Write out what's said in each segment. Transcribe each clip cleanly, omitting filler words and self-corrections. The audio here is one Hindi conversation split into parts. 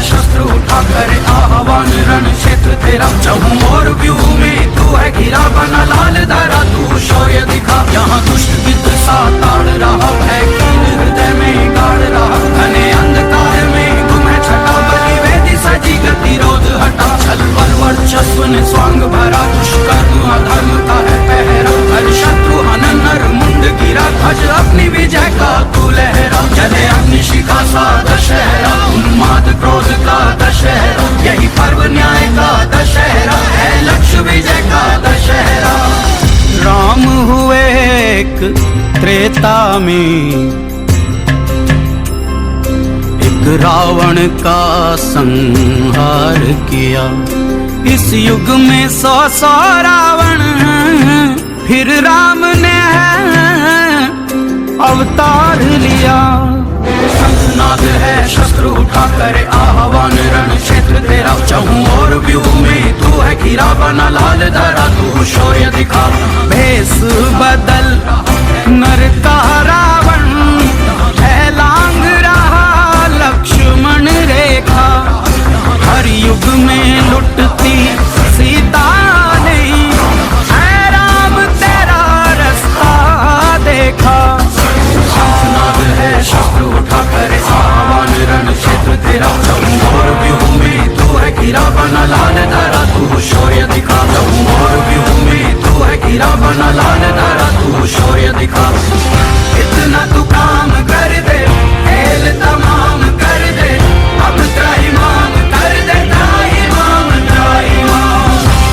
शस्त्र उठा कर आह्वान रण क्षेत्र तेरा चहूं और व्यूह में तू है घिरा बना लाल धारा तू शौर्य दिखा यहाँ दुष्ट गिद्ध सा ताड़ रहा है कीन हृदय में गाड़ रहा घने अंधकार में गुम है छटा बलि वेदी सजी गतिरोध हटा छल बल वर्चस्व ने स्वांग भरा दुष्कर्म अधर्म का है पहरा हर शत्रु हनन नर मुंड गिरा ध्वज अपनी विजय का तू लहरा जले अग्निशिखा सा दशहरा उन्माद क्रोध का दशहरा यही पर्व न्याय का दशहरा है लक्ष्य विजय का दशहरा। राम हुए एक त्रेता में एक रावण का संहार किया इस युग में 100 रावण फिर राम ने अवतार लिया। शंखनाद है शस्त्र उठा कर आह्वान रण क्षेत्र तेरा चहूं और व्यूह में तू है घिरा बना लाल धारा तू शौर्य दिखा भेष बदल नर का रावण है लांग रहा लक्ष्मण रेखा हर युग में लुटती सीता नहीं है राम तेरा रास्ता देखा। शंखनाद है शस्त्र उठा कर आह्वान रण क्षेत्र तेरा चहूं और व्यूह में तू है घिरा बना लाल धारा तू शौर्य दिखा चहूं और व्यूह में तू है घिरा बना लाल धारा तू शौर्य दिखा। इतना तू काम कर दे खेल तमाम कर दे अब त्राहिमाम कर दे त्राहिमाम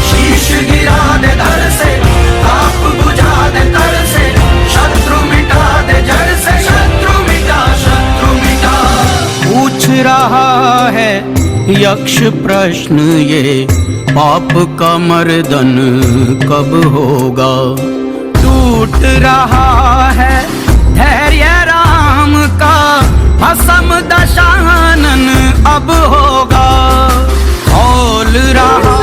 शीश गिरा दे धर से ताप बुझा दे तर से शत्रु मिटा दे जड़ से शत्रु मिटा पूछ रहा है यक्ष प्रश्न ये पाप का मर्दन कब होगा टूट रहा है धैर्य राम का भस्म दशानन अब होगा खोल रहा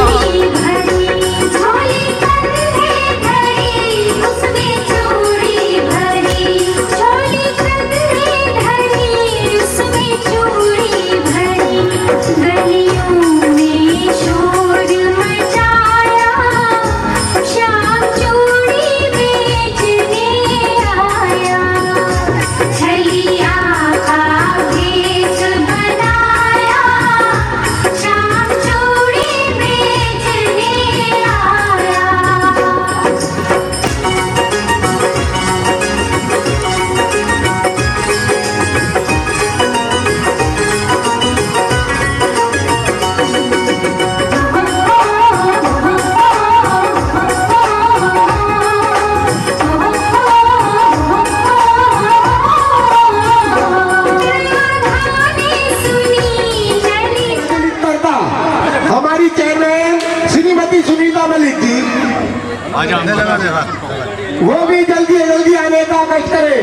वो भी जल्दी आने का कष्ट करे।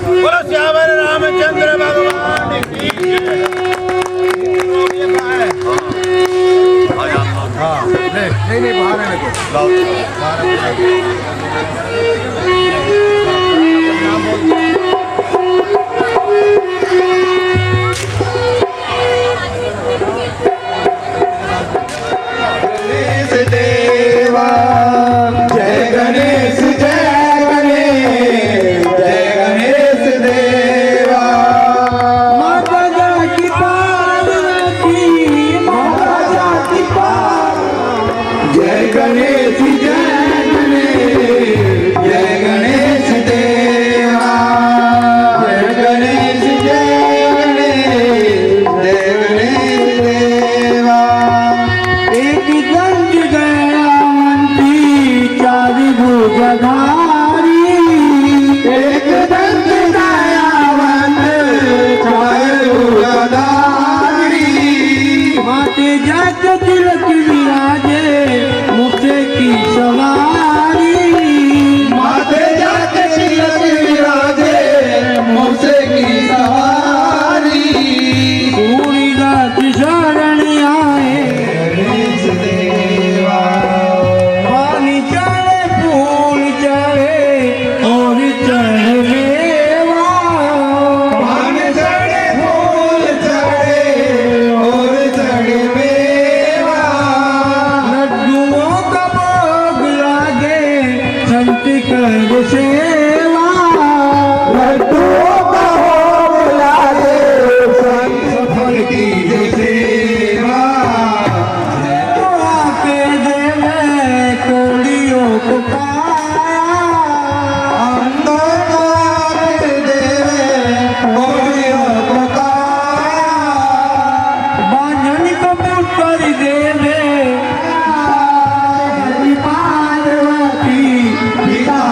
बोलो श्यावर रामचंद्र भगवान की जय। नहीं बाहर देवा जय गणेश जय गणेश जय गणेश देवा माता की पार्वती माता की पार्वती जय गणेश जय गणेश जय गणेश देवा। संग सेवा लड्डुओं का हो मिला दे संग फल की जो सेवा तो आके देवे कोड़ियों को पाया अंदर आके देवे कोड़ियों को पाया बांझन को पुत्र देवे पार्वती पिता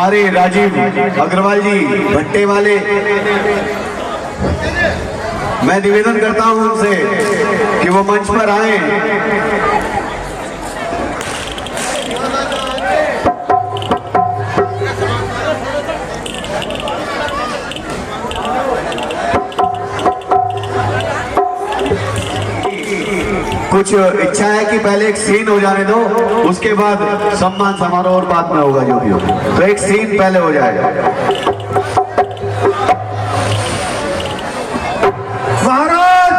हमारे राजीव अग्रवाल जी भट्टे वाले, मैं निवेदन करता हूं उनसे कि वो मंच पर आए। कुछ इच्छा है कि पहले एक सीन हो जाने दो, उसके बाद सम्मान समारोह और बाद में होगा जो भी हो, तो एक सीन पहले हो जाएगा। महाराज,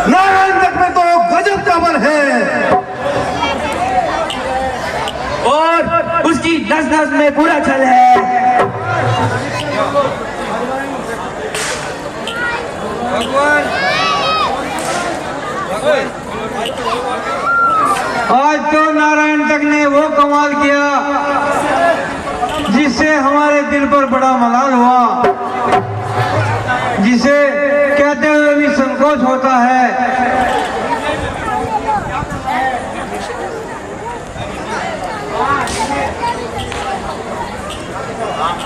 नारायण तक में तो गजब का बल है और उसकी नस नस में पूरा छल है। आज तो नारायण तक ने वो कमाल किया जिससे हमारे दिल पर बड़ा मलाल हुआ, जिसे कहते हुए भी संकोच होता है।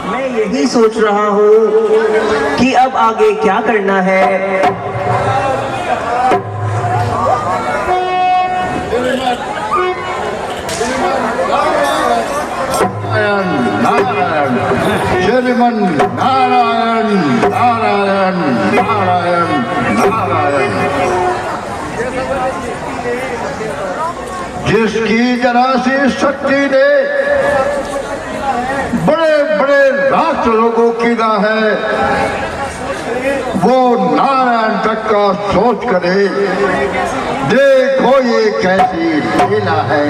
मैं यही सोच रहा हूँ कि अब आगे क्या करना है। नारायण, श्रीमन नारायण नारायण नारायण नारायण। जिसकी जरा सी शक्ति ने बड़े बड़े राष्ट्रों को कीना है, वो नारायण तक का सोच करे। देखो ये कैसी लीला है।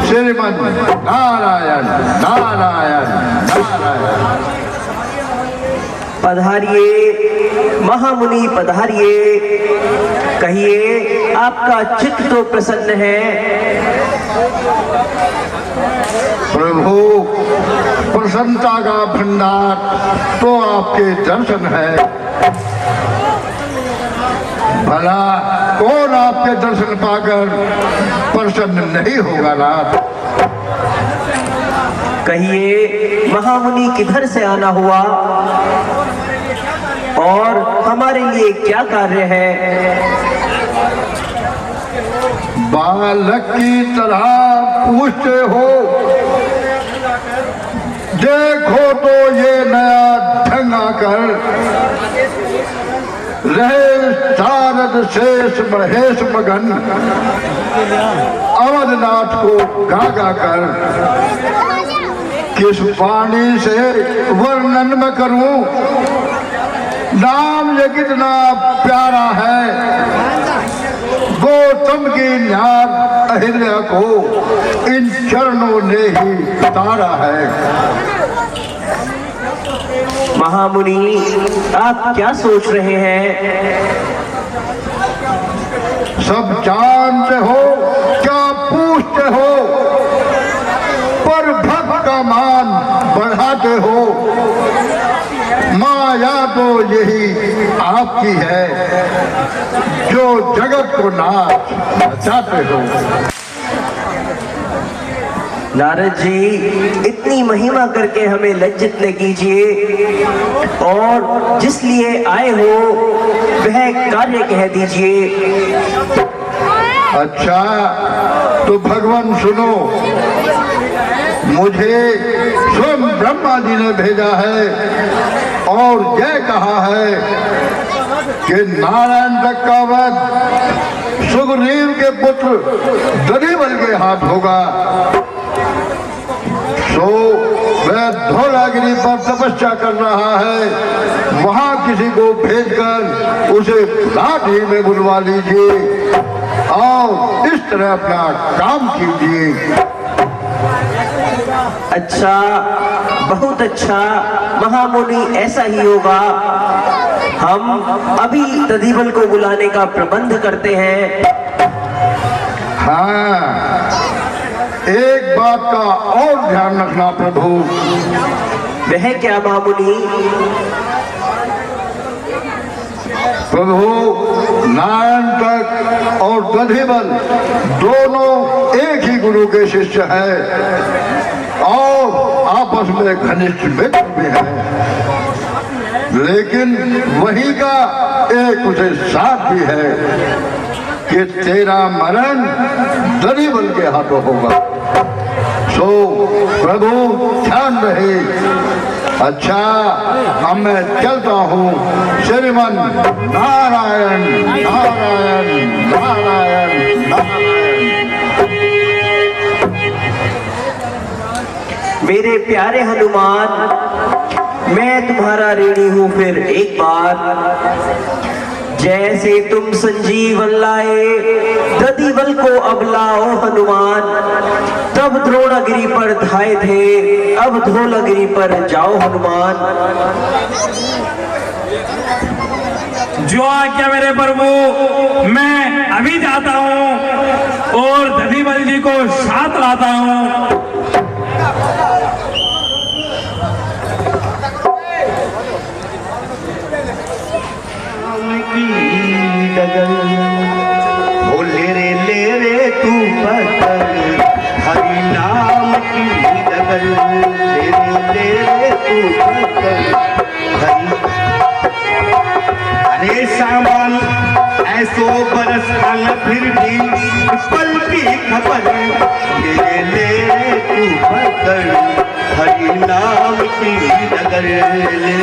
श्रीमन नारायण नारायण नारायण। पधारिए महामुनि, पधारिए। कहिए आपका चित्त तो प्रसन्न है। प्रभु, प्रसन्नता का भंडार तो आपके दर्शन है। भला कौन आपके दर्शन पाकर प्रसन्न नहीं होगा नाथ। कहिए महामुनि किधर से आना हुआ और हमारे लिए क्या कार्य है। बालक की तरह पूछते हो, देखो तो ये नया ढंग आकर रहे शारद शेष महेश मगन अवधनाथ को गागा कर। किस वाणी से वर्णन में करूं, नाम ये कितना प्यारा है। गौतम की न्याय अहिल्या को इन चरणों ने ही तारा है। महामुनि, आप क्या सोच रहे हैं। सब जानते हो, क्या पूछते हो, पर भक्त का मान बढ़ाते हो। माया तो यही आपकी है, जो जगत को नाच नचाते हो। नारद जी, इतनी महिमा करके हमें लज्जित न कीजिए और जिस लिए आए हो वह कार्य कह दीजिए। अच्छा तो भगवान सुनो, मुझे स्वयं ब्रह्मा जी ने भेजा है और यह कहा है कि नारायण तक का वध सुग्रीव के पुत्र दधिबल के हाथ होगा। सो वह धौलागिरी पर तपस्या कर रहा है, वहां किसी को भेजकर उसे लाठी में बुलवा लीजिए और इस तरह अपना काम कीजिए। अच्छा, बहुत अच्छा महामुनि, ऐसा ही होगा। हम अभी दधिबल को बुलाने का प्रबंध करते हैं। हाँ, एक बात का और ध्यान रखना प्रभु। वह क्या महामुनि। प्रभु, नारायण तक और दधिबल दोनों एक ही गुरु के शिष्य हैं। और आपस में घनिष्ठ मित्र भी हैं, लेकिन वही का एक उसे साथ भी है कि तेरा मरण दरिबल के हाथों होगा। सो प्रभु ध्यान रहे। अच्छा, अब मैं चलता हूँ। श्रीमन नारायण नारायण नारायण नारायण। मेरे प्यारे हनुमान, मैं तुम्हारा ऋणी हूं फिर एक बार। जैसे तुम संजीवन लाए दधिबल को अब लाओ हनुमान। तब द्रोणागिरी पर धाये थे, अब धौलागिरी पर जाओ हनुमान। जो आज्ञा मेरे प्रभु, मैं अभी जाता हूँ और दधिबल जी को साथ लाता हूँ। ओ ले रे तू पकड़ हरि नाम की डगर, ले रे तू पकड़ हरि। अरे सामान ऐसो बरस न फिर भी पल की खबर, ले रे तू पकड़ हरि नाम की डगर ले।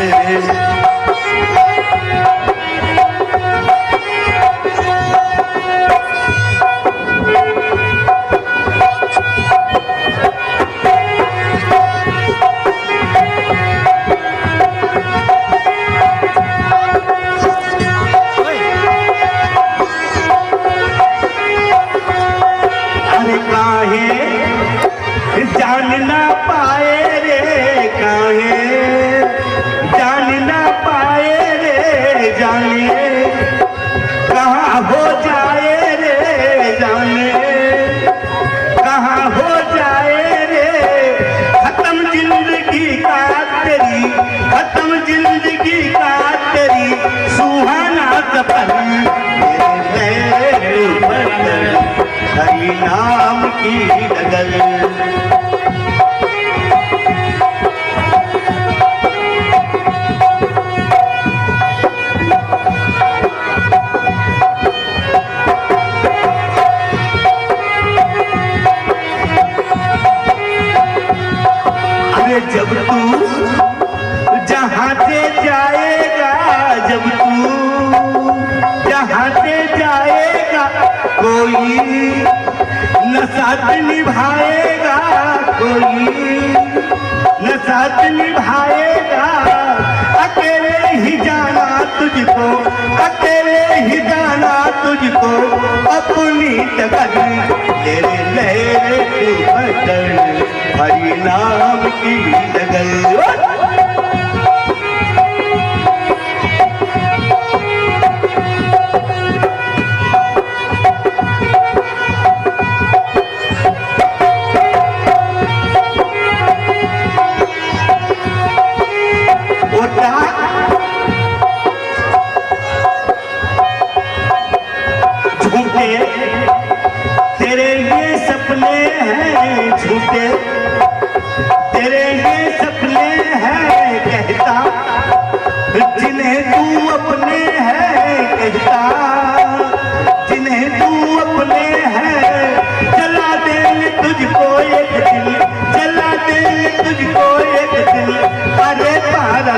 जान ना पाए रे काहे, जान ना पाए रे जाने, कहाँ हो जाए रे जाने, कहाँ हो जाए रे। खत्म जिंदगी का तेरी, खत्म जिंदगी का तेरी सुहाना सफर, हरि नाम की डगर। जब तू जहाँ से जाएगा, जब तू जहाँ से जाएगा, कोई न साथ निभाएगा, कोई न साथ निभाएगा। अकेले ही जाना तुझको, अकेले ही जाना तुझको अपनी डगर, ले तू पकड़ हरि नाम की डगर। झूठे तेरे ये सपने हैं, झूठे तेरे ये सपने हैं कहता, जिन्हें तू अपने हैं कहता, जिन्हें तू अपने हैं। जला देंगे तुझको एक दिन, जला देंगे तुझको एक दिन। अरे तारा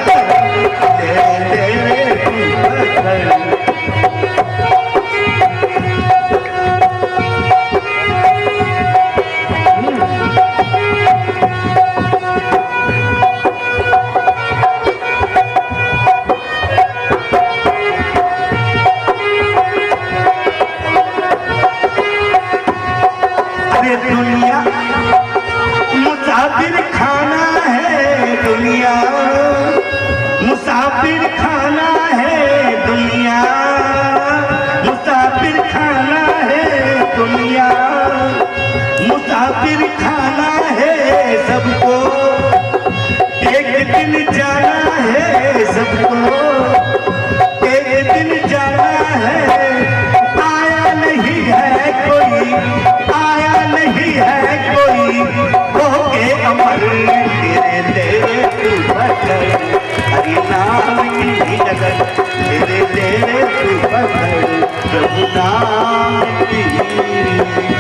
प्रभु नाम तेरी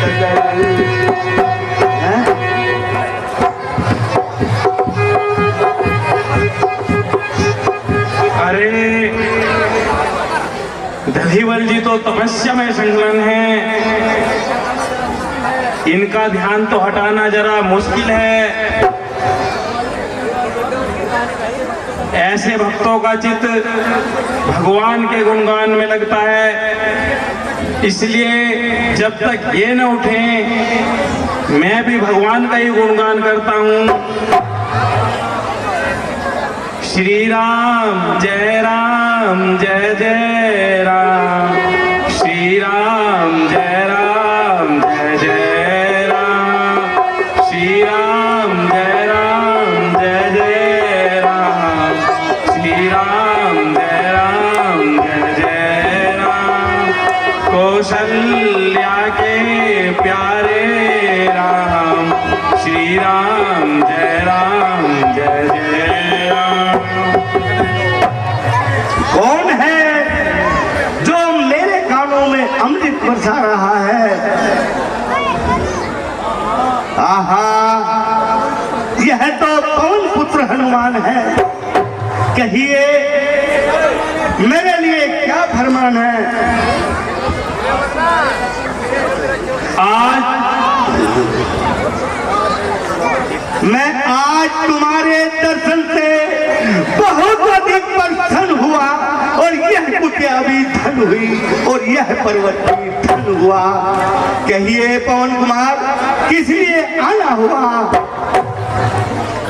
कदर। हैं? अरे दधीवल जी तो तपस्या में संलग्न है, इनका ध्यान तो हटाना जरा मुश्किल है। ऐसे भक्तों का चित्त भगवान के गुणगान में लगता है, इसलिए जब तक ये न उठे मैं भी भगवान का ही गुणगान करता हूँ। श्री राम जय जय राम, श्री राम जय जय राम, श्री राम जय जय राम, श्री राम जय जय राम। कौशल्या के प्यारे राम, श्री राम जय जय राम। कौन है जो मेरे कानों में अमृत बरसा रहा है? आहा, यह तो पवन पुत्र हनुमान है। कहिए मेरे लिए क्या फरमान है? आज तुम्हारे दर्शन से बहुत अधिक प्रसन्न हुआ, और यह कुटिया भी धन हुई और यह पर्वत भी धन हुआ। कहिए पवन कुमार, किस लिए आना हुआ?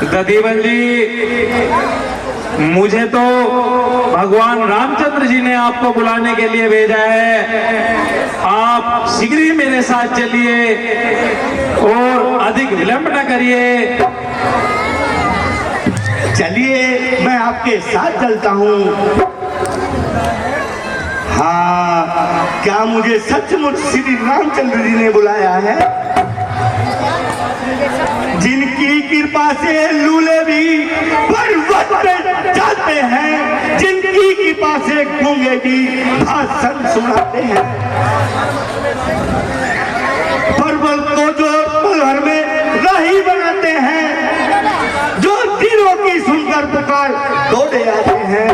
दधीवल जी, मुझे तो भगवान रामचंद्र जी ने आपको बुलाने के लिए भेजा है। आप शीघ्र ही मेरे साथ चलिए और अधिक विलंब न करिए। चलिए, मैं आपके साथ चलता हूँ। हाँ, क्या मुझे सचमुच श्री रामचंद्र जी ने बुलाया है? जिनकी कृपा से लूले भी पर्वत पे चलते हैं, जिनकी कृपा से गूंगे भी भाषण सुनाते हैं, पर्वत को जो पल भर में राही बनाते हैं, जो तीरों की सुनकर पुकार दौड़े आते हैं,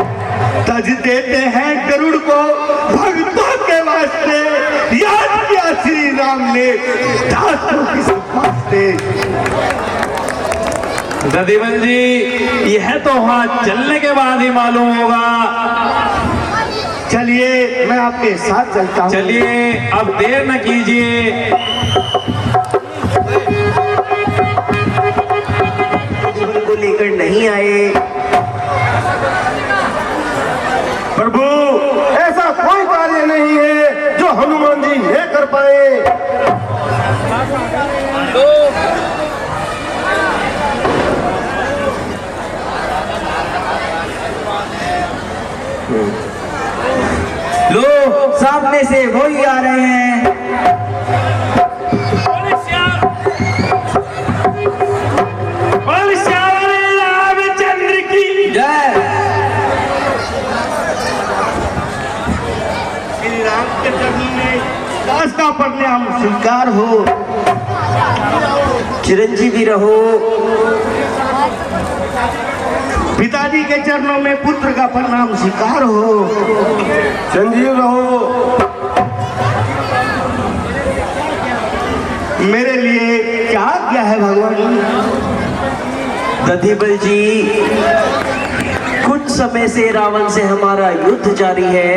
तज देते हैं गरुड़ को भक्तों के वास्ते। याद किया श्री राम ने दासों की वास्ते। दधीवल जी, यह तो वहां चलने के बाद ही मालूम होगा। चलिए, मैं आपके साथ चलता हूँ। चलिए, अब देर न कीजिए। को लेकर नहीं आए। प्रभु, ऐसा कोई कार्य नहीं है जो हनुमान जी न कर पाए। लो, सामने से वो ही आ रहे हैं। रामचंद्र की जय। श्री राम के चरणों में दास का प्रणाम स्वीकार हो। चिरंजीवी रहो। पिताजी के चरणों में पुत्र का प्रणाम स्वीकार हो। संजीव रहो। मेरे लिए क्या आज्ञा है भगवान? दधीबल जी, कुछ समय से रावण से हमारा युद्ध जारी है,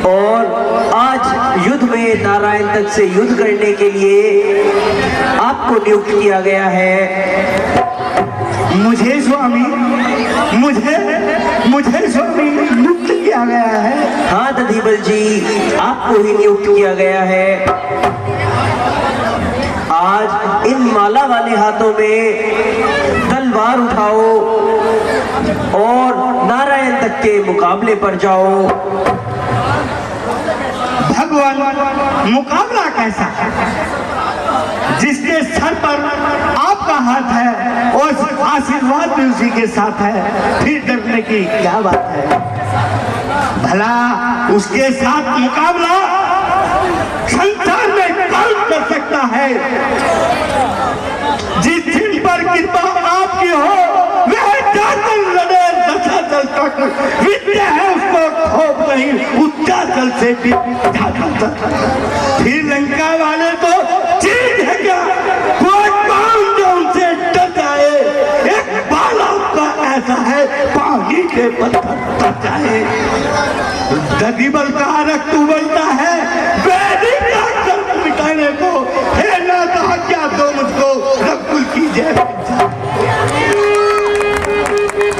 और आज युद्ध में नारायण तक से युद्ध करने के लिए आपको नियुक्त किया गया है। मुझे स्वामी, मुझे स्वामी नियुक्त किया गया है। हाँ दधीबल जी, आपको ही नियुक्त किया गया है। आज इन माला वाले हाथों में तलवार उठाओ और नारायण तक के मुकाबले पर जाओ। भगवान, मुकाबला कैसा? जिसके सर पर आपका हाथ है और आशीर्वाद भी उसी के साथ है, फिर डरने की क्या बात है? भला उसके साथ मुकाबला संसार में कौन कर सकता है? जिस दिन पर कृपा आपकी हो वह जाकर लड़े दशाचल तक, विद्या है उसको खोप नहीं उच्चाचल से भी ज्यादा तक। श्रीलंका वाले तो चीज है क्या, कोई कौन जो उनसे डर जाए? एक बाला का ऐसा है पानी के पत्थर तक जाए। ददी बलका रक्त उबलता है वैदिक का कर्म मिटाने को, हे नाथा क्या दो मुझको रब्बुल की जय।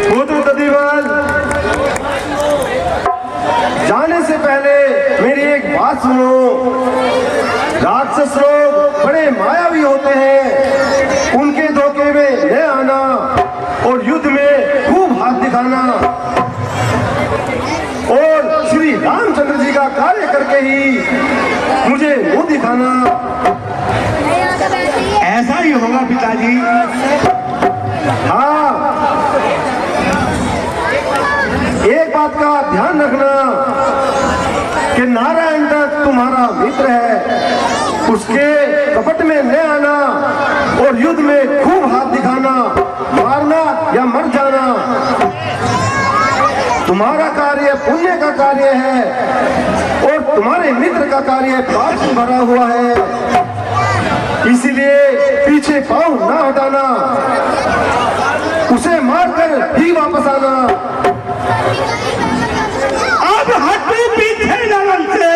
वो तो ददीवाल, जाने से पहले मेरी एक बात सुनो। राक्षस लोग बड़े मायावी होते हैं, उनके धोखे में न आना और युद्ध में खूब हाथ दिखाना और श्री रामचंद्र जी का कार्य करके ही मुझे मुंह दिखाना। ऐसा ही होगा पिताजी। हाँ, एक बात का ध्यान रखना कि नारायण दत्त तुम्हारा मित्र है, उसके कपट में न आना और युद्ध में खूब हाथ दिखाना, मारना या मर जाना। तुम्हारा कार्य पुण्य का कार्य है और तुम्हारे मित्र का कार्य पाप से भरा हुआ है, इसलिए पीछे पांव ना हटाना, उसे मारकर ही वापस आना। अब हटे पीछे लगन से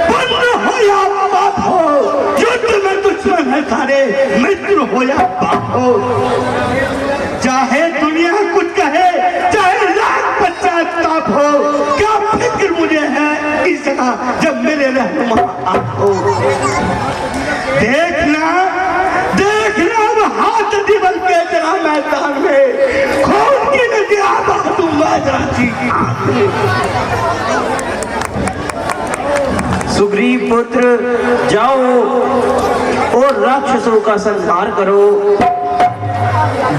बंद हो या बाप हो, युद्ध में दुश्मन है सारे, मित्र हो या बाप हो। चाहे दुनिया कुछ कहे, चाहे लाख पश्चाताप हो, क्या फिक्र मुझे है इसका जब मेरे रहनुमा आप हो। देखना देखना अब हाथ दिवल के जरा मैदान में खून की नदियां बहा दूंगा जरा सी। सुग्रीव पुत्र, जाओ और राक्षसों का संहार करो।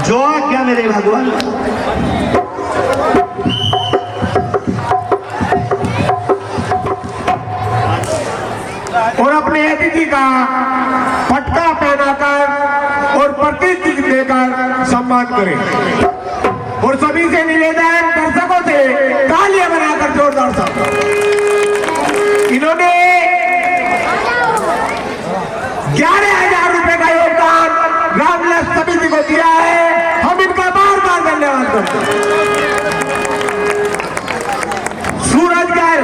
जो आज्ञा मेरे भगवान। और अपने अतिथि का पटका पहनाकर और प्रतीक देकर सम्मान करें। और सभी से निवेदन, दर्शकों से तालियां बनाकर जोरदार सा। इन्होंने 11,000 रुपए का योगदान रामलस समिति को दिया है, हम इनका बार बार धन्यवाद करते हैं। सूरजगढ़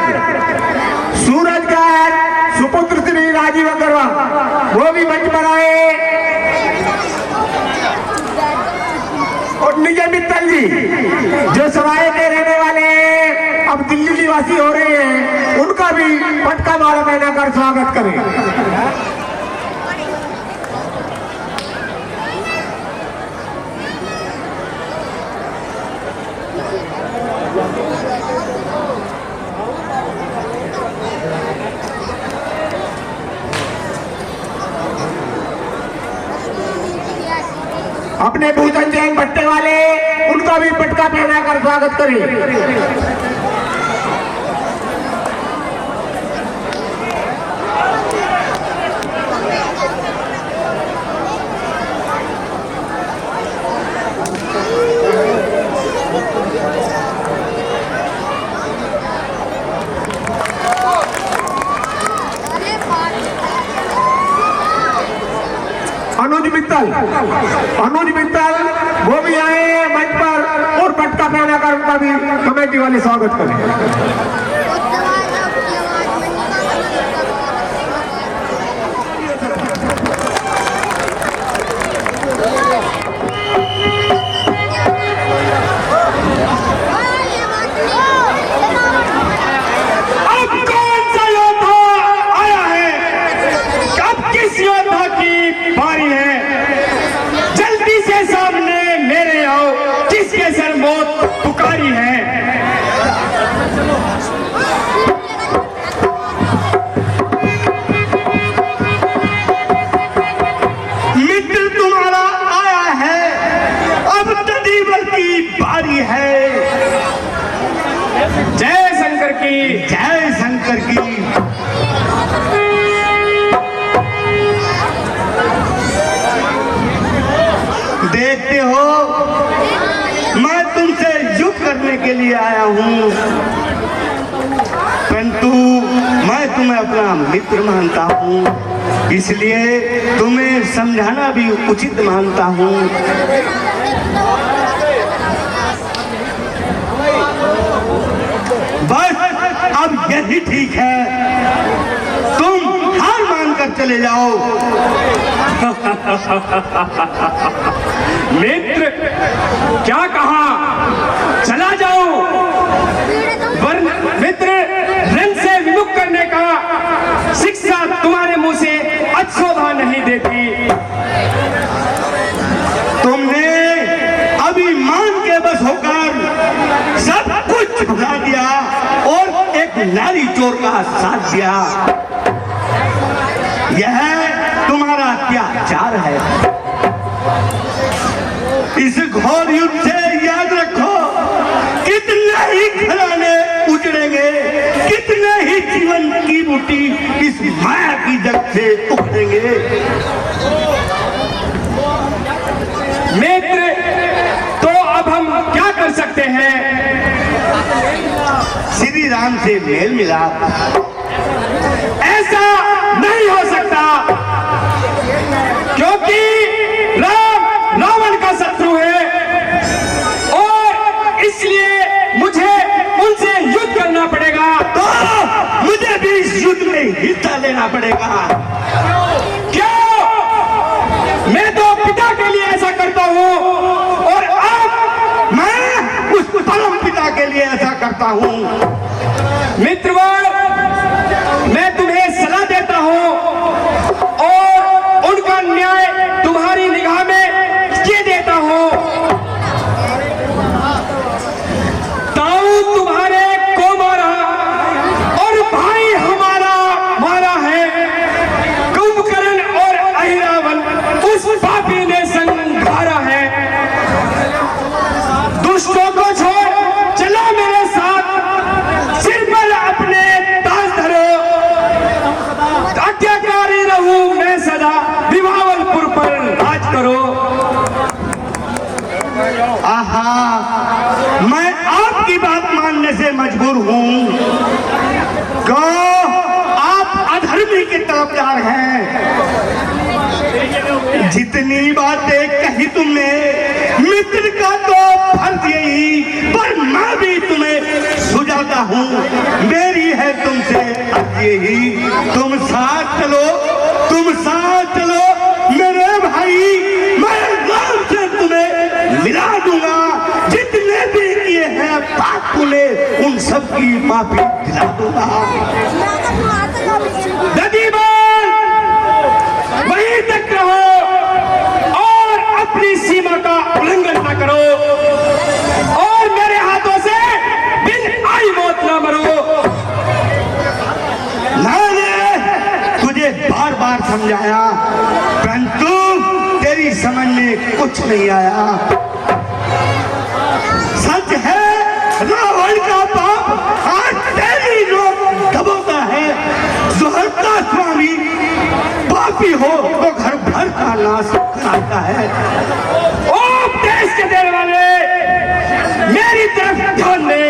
सुपुत्र श्री राजीव अग्रवाल वो भी मंच पर आए, और निजय मित्तल जी जो सवाई के रहने वाले अब दिल्ली निवासी हो रहे हैं, उनका भी पटका माला पहनाकर स्वागत करें। अपने भूषण जैन भट्टे वाले उनका भी पटका पहनाकर स्वागत करें। अनुज मित्तल वो भी आए मंच पर और पटका पहनाकर उनका भी कमेटी वाले स्वागत करें। किसके सर मौत पुकारी है। देखते हो मैं तुमसे युद्ध करने के लिए आया हूं, परंतु मैं तुम्हें अपना मित्र मानता हूं, इसलिए तुम्हें समझाना भी उचित मानता हूं। बस अब यही ठीक है, तुम हार मानकर चले जाओ। मित्र, क्या कहा? चला जाओ। वर्ण मित्र, रण से विमुख करने का शिक्षा तुम्हारे मुंह से अशोभा नहीं देती। तुमने अभिमान के बस होकर सब कुछ भुला दिया और एक नारी चोर का साथ दिया। यह तुम्हारा अत्याचार है। इस घोर युद्ध से याद रखो, कितने ही घराने उजड़ेंगे, कितने ही जीवन की बूटी इस माया की जग से उखड़ेंगे। मित्र, तो अब हम क्या कर सकते हैं? श्री राम से मेल मिला। ऐसा नहीं हो सकता, क्योंकि राम रावण का शत्रु है और इसलिए मुझे उनसे युद्ध करना पड़ेगा। तो मुझे भी इस युद्ध में हिस्सा लेना पड़ेगा। क्यों? मैं तो पिता के लिए ऐसा करता हूँ और अब मैं उस परम पिता के लिए ऐसा करता हूँ। मित्रवर, मैं तुम्हें सलाह देता हूँ और उनका न्याय तुम्हारी निगाह में किए देता हूँ। ताऊ तुम्हारे को मारा और भाई हमारा मारा है। कुंभकर्ण और अहिरावण उस पापी ने संघारा है। दुष्टों को छोड़ चलो मेरे साथ, सिर पर अपने ताज धरो। आज्ञाकारी रहूं मैं सदा, विभावलपुर पर राज करो। आहा, मैं आपकी बात मानने से मजबूर हूँ। क्यों? आप अधर्मी के तरफदार हैं। जितनी बातें कही तुमने, मित्र का तो फर्ज यही, पर मैं भी तुम्हें सुझाता हूँ, मेरी है तुमसे अर्ज यही। तुम साथ चलो, तुम साथ चलो मेरे भाई, मैं राम से तुम्हें मिला दूंगा। जितने भी किए हैं पाप तूने, उन सब की माफी दिला दूंगा। ददीबान, वहीं तक रहो और अपनी सीमा का उल्लंघन न करो और मेरे हाथों से बिन आई मौत न मरो। मैंने तुझे बार बार समझाया, परंतु तेरी समझ में कुछ नहीं आया। सच है, रावण का पाप आज तेरी रोक दबोता है। जोहर का स्वामी पापी हो तो घर भर का नाश कराता है। ओ देश के देने वाले, मेरी तरफ ध्यान दे।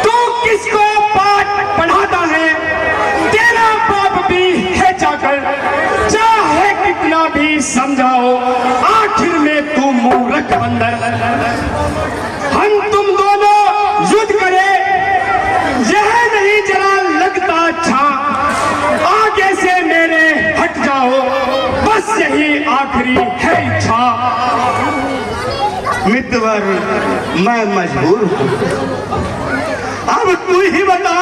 तू किसको पाठ पढ़ाता है? तेरा पाप भी है जाकर, चाहे कितना भी समझाओ, आखिर में तू मूर्ख बंदर। हम तुम दोनों युद्ध करें, यह नहीं जरा लगता अच्छा। आगे से मेरे हट जाओ, बस यही आखिरी है इच्छा। मित्रवर, मैं मजबूर हूँ। अब तू ही बता,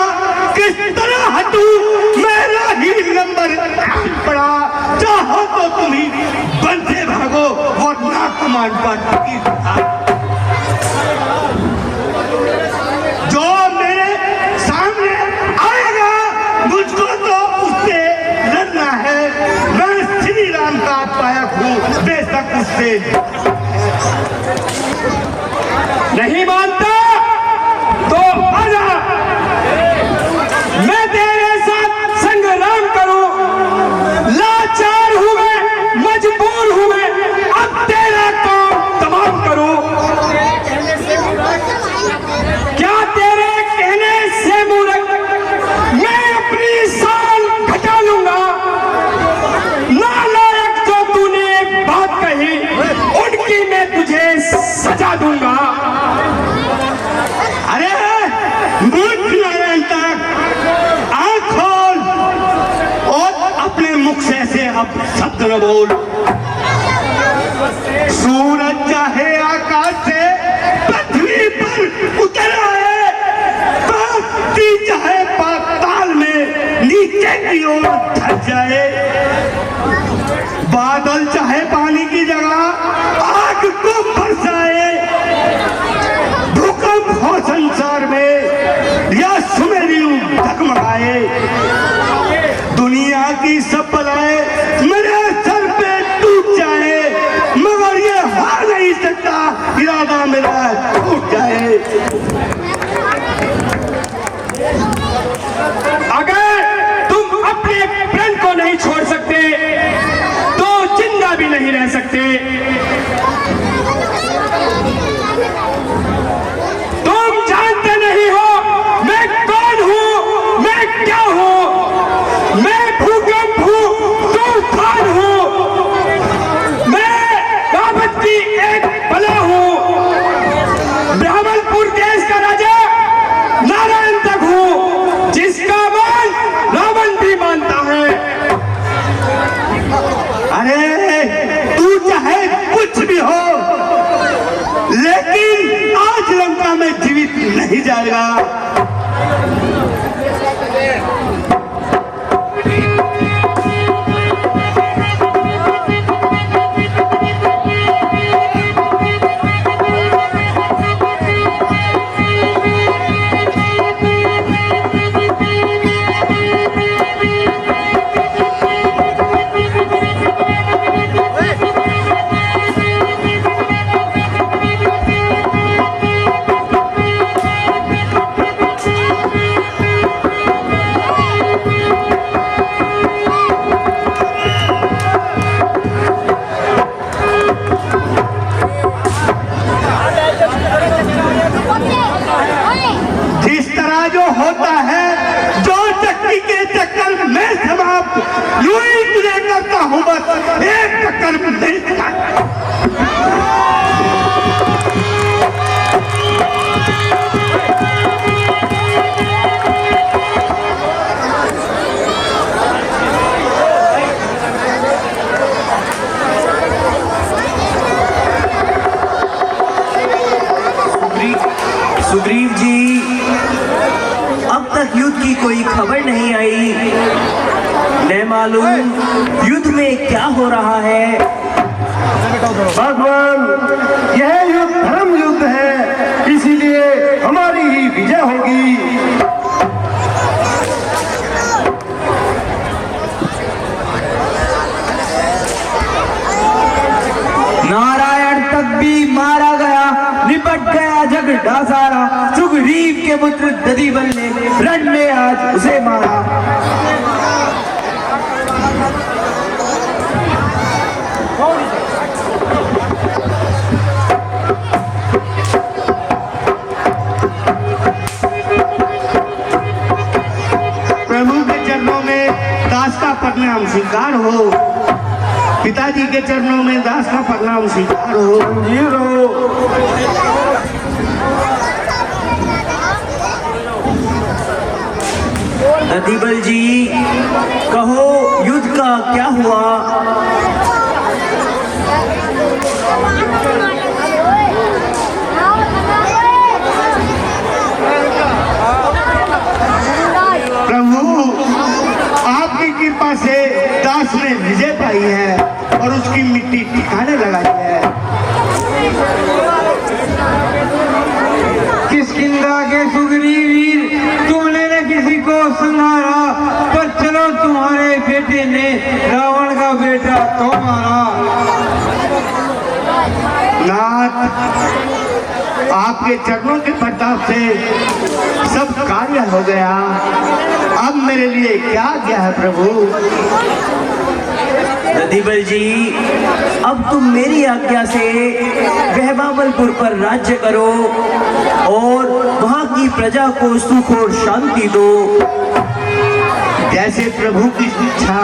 किस तरह हटूं? मेरा ही नंबर पड़ा। चाहो तो तुम ही बन से भागो, वरना कमांड पर टिकी रहा। जो मेरे सामने आएगा, मुझको तो उससे लड़ना है। मैं श्री राम का पायक हूँ, बेशक उससे नहीं मानता तो आजा। शब्द न बोल। सूरज चाहे आकाश से पृथ्वी पर उतर आए, धरती चाहे पाताल में नीचे की ओर धस जाए, बादल चाहे पानी की जगह आग को बरसाए, भूकंप हो संसार में या सुमेरु डगमगाए, दुनिया की सब बलाएं मेरे सर पे टूट जाए, मगर ये हो नहीं सकता इरादा मेरा टूट जाए। अगर तुम अपने प्रण को नहीं छोड़ सकते तो जिंदा भी नहीं रह सकते। तुम जानते नहीं हो मैं कौन हूं, मैं क्या हूं, मैं भूकंप हूं, तूफान हूं, मैं काबत की एक बला हूं, ब्राह्मणपुर देश का राजा नारायण तक हूं, जिसका मान रावण भी मानता है। अरे तू चाहे कुछ भी हो, लेकिन आज लंका में जीवित नहीं जाएगा। जिस तरह जो होता है, जो चक्की के चक्कर में समाप्त, यूं ही तुझे करता हूं बस एक चक्कर में। सुग्रीव जी, अब तक युद्ध की कोई खबर नहीं आई, न मालूम युद्ध में क्या हो रहा है। भगवान, यह युद्ध धर्म युद्ध है, इसीलिए हमारी ही विजय होगी। नारायण तक भी मारा गया, निपट गया झगड़ा सारा, सुग्रीव के पुत्र दधिबल ने रण में आज उसे मारा। प्रभु के चरणों में दास का प्रणाम स्वीकार हो, पिताजी के चरणों में दास का प्रणाम स्वीकार हो। मंजीर हो। दधिबल जी, कहो युद्ध का क्या हुआ? प्रभु, आपकी कृपा से दास ने विजय पाई है और उसकी मिट्टी ठिकाने लगाई है। किष्किंधा के सुग्रीव वीर, तुमने न किसी को संहारा, पर चलो तुम्हारे बेटे ने रावण का बेटा तो मारा। नाथ, आपके चरणों के प्रताप से सब कार्य हो गया, अब मेरे लिए क्या क्या है प्रभु? दधिबल जी, अब तुम मेरी आज्ञा से बहबावलपुर पर राज्य करो और वहां की प्रजा को सुख और शांति दो। जैसे प्रभु की इच्छा।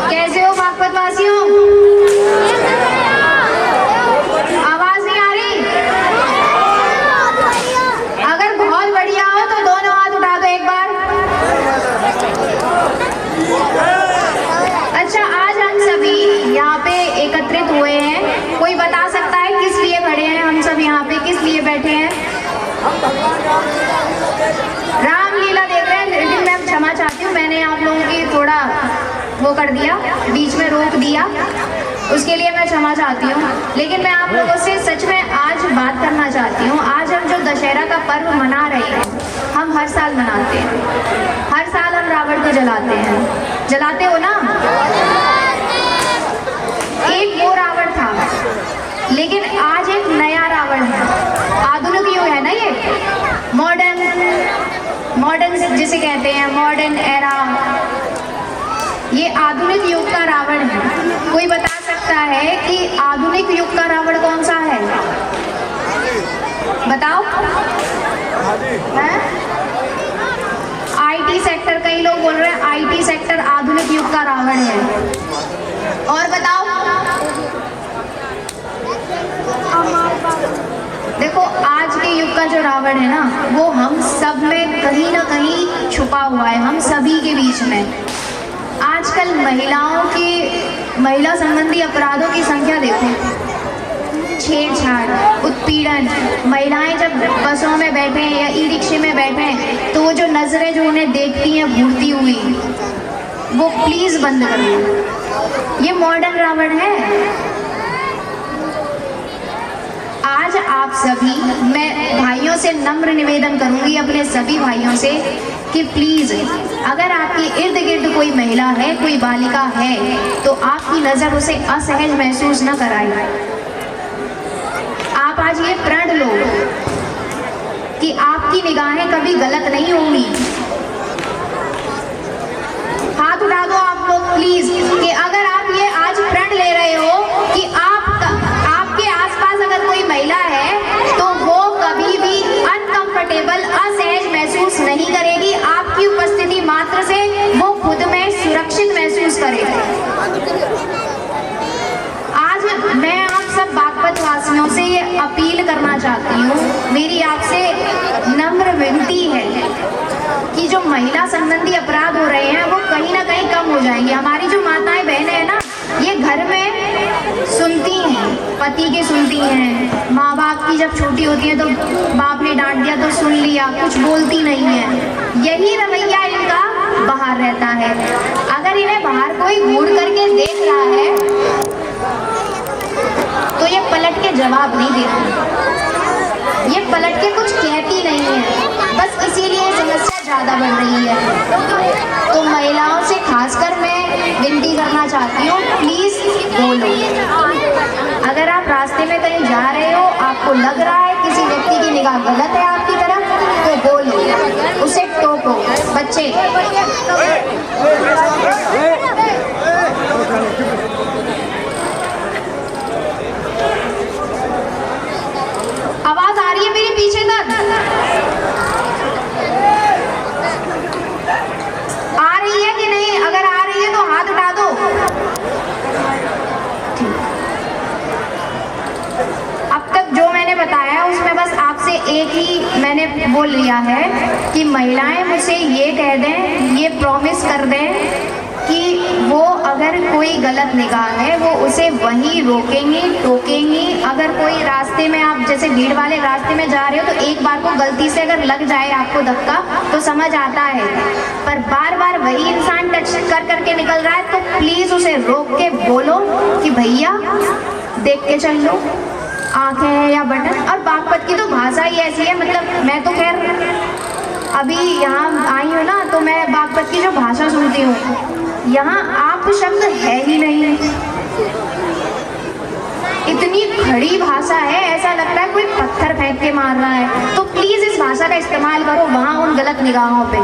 कैसे हो बागपत वासियों? आवाज नहीं आ रही? कोई बता सकता है किस लिए खड़े हैं हम सब यहाँ पे, किस लिए बैठे हैं? रामलीला देख रहे हैं। लेकिन मैं क्षमा चाहती हूँ, मैंने आप लोगों की थोड़ा वो कर दिया, बीच में रोक दिया, उसके लिए मैं क्षमा चाहती हूँ। लेकिन मैं आप लोगों से सच में आज बात करना चाहती हूँ। आज हम जो दशहरा का पर्व मना रहे हैं, हम हर साल मनाते हैं। हर साल हम रावण को जलाते हैं, जलाते हो ना? एक वो रावण था, लेकिन आज एक नया रावण है। आधुनिक युग है ना ये, मॉडर्न जिसे कहते हैं, मॉडर्न एरा। ये आधुनिक युग का रावण है। कोई बता सकता है कि आधुनिक युग का रावण कौन सा है? बताओ। आईटी सेक्टर, कई लोग बोल रहे हैं आईटी सेक्टर आधुनिक युग का रावण है। और बताओ। देखो, आज के युग का जो रावण है ना, वो हम सब में कहीं ना कहीं छुपा हुआ है, हम सभी के बीच में। आजकल महिला संबंधी अपराधों की संख्या देखो, छेड़छाड़, उत्पीड़न। महिलाएं जब बसों में बैठे या ई रिक्शे में बैठे तो वो जो नजरें जो उन्हें देखती हैं घूरती हुई, वो प्लीज बंद कर दो। ये मॉडर्न रावण है। आज आप सभी, मैं भाइयों से नम्र निवेदन करूंगी, अपने सभी भाइयों से, कि प्लीज अगर आपके इर्द गिर्द कोई महिला है, कोई बालिका है, तो आपकी नजर उसे असहज महसूस न कराए। आप आज ये प्रण लो कि आपकी निगाहें कभी गलत नहीं होंगी। हाथ उठा दो आप लोग प्लीज, कि अगर आप ये आज प्रण ले रहे हो कि आपके आसपास अगर कोई महिला है तो वो कभी भी अनकंफर्टेबल, असहज महसूस नहीं करेगी। आपकी उपस्थिति मात्र से वो खुद में सुरक्षित महसूस करेगी। आज मैं आप सब बागपत वासियों से ये अपील करना चाहती हूँ, मेरी आपसे नम्र विनती है कि जो महिला संबंधी अपराध हो रहे हैं वो कहीं ना कहीं कम हो जाएंगे। हमारी जो माताएं बहनें हैं ना, ये घर में सुनती हैं, पति की सुनती हैं। माँ बाप की जब छोटी होती है तो बाप ने डांट दिया तो सुन लिया, कुछ बोलती नहीं है। यही रवैया इनका बाहर रहता है। अगर इन्हें बाहर कोई घूर करके देख रहा है तो ये पलट के जवाब नहीं देती, ये पलट के कुछ कहती नहीं है, बस इसीलिए समस्या ज़्यादा बढ़ रही है। तो महिलाओं से खासकर मैं विनती करना चाहती हूँ, प्लीज़ बोलो। अगर आप रास्ते में कहीं जा रहे हो, आपको लग रहा है किसी व्यक्ति की निगाह गलत है आपकी तरफ, तो बोलो, उसे टोको। बच्चे आवाज आ रही है मेरे पीछे तक? आ रही है कि नहीं? अगर आ रही है तो हाथ उठा दो। अब तक जो मैंने बताया उसमें बस आपसे एक ही मैंने बोल लिया है कि महिलाएं मुझसे ये कह दें, ये प्रॉमिस कर दें कि वो अगर कोई गलत निगाह है वो उसे वहीं रोकेंगी, टोकेंगी। अगर कोई रास्ते में, आप जैसे भीड़ वाले रास्ते में जा रहे हो तो एक बार को गलती से अगर लग जाए आपको धक्का तो समझ आता है, पर बार बार वही इंसान टच कर करके निकल रहा है तो प्लीज उसे रोक के बोलो कि भैया देख के चल लो, आंखें हैं या बटन। और बागपत की तो भाषा ही ऐसी है, मतलब मैं तो खैर अभी यहाँ आई हूँ ना, तो मैं बागपत की जो भाषा सुनती हूँ, यहाँ आप शब्द है ही नहीं, इतनी खड़ी भाषा है, ऐसा लगता है कोई पत्थर फेंक के मार रहा है। तो प्लीज इस भाषा का इस्तेमाल करो वहाँ उन गलत निगाहों पे।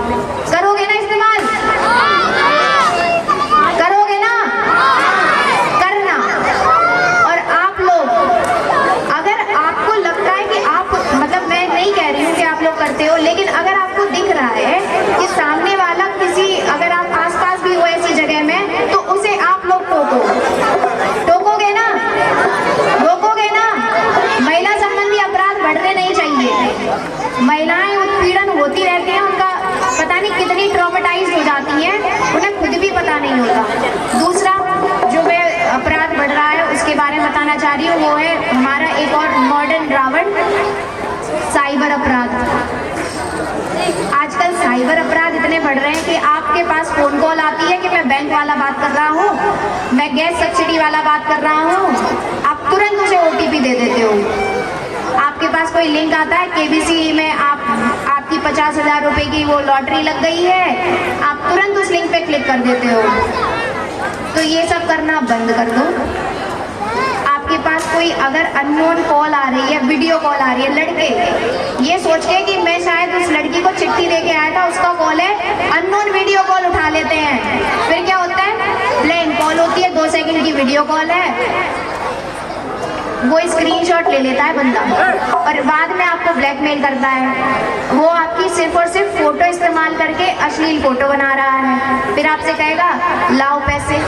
करोगे ना इस्तेमाल? करोगे ना? करना। और आप लोग, अगर आपको लगता है कि आप, मतलब मैं नहीं कह रही हूँ कि आप लोग करते हो, लेकिन अगर आपको दिख रहा है कि सामने वाला किसी, अगर आप आसपास भी हो ऐसी जगह में, तो उसे आप लोग टोकोगे ना? रोकोगे ना? महिला संबंधी अपराध बढ़ने नहीं चाहिए। महिलाएं उत्पीड़न होती रहती हैं, उनका पता नहीं कितनी ट्रॉमेटाइज बताना चाह रही हूँ वो है हमारा एक और मॉडर्न रावण, साइबर अपराध। आजकल साइबर अपराध इतने बढ़ रहे हैं कि आपके पास फोन कॉल आती है कि मैं बैंक वाला बात कर रहा हूँ, मैं गैस सब्सिडी वाला बात कर रहा हूँ, आप तुरंत उसे OTP दे देते हो। आपके पास कोई लिंक आता है KBC में, आपकी 50,000 रुपए की वो लॉटरी लग गई है, आप तुरंत उस लिंक पे क्लिक कर देते हो। तो ये सब करना बंद कर दो। आपके पास कोई अगर अननोन कॉल आ रही है, वीडियो कॉल आ रही है, लड़के ये सोच के कि मैं शायद उस लड़की को चिट्ठी देके आया था, उसका कॉल है, अननोन वीडियो कॉल उठा लेते हैं। फिर क्या होता है, ब्लैंक कॉल होती है, 2 सेकंड की वीडियो कॉल है, वो स्क्रीनशॉट ले लेता है बंदा और बाद में आपको ब्लैकमेल करता है। वो आपकी सिर्फ और सिर्फ फोटो इस्तेमाल करके अश्लील फोटो बना रहा है, फिर आपसे कहेगा लाओ पैसे,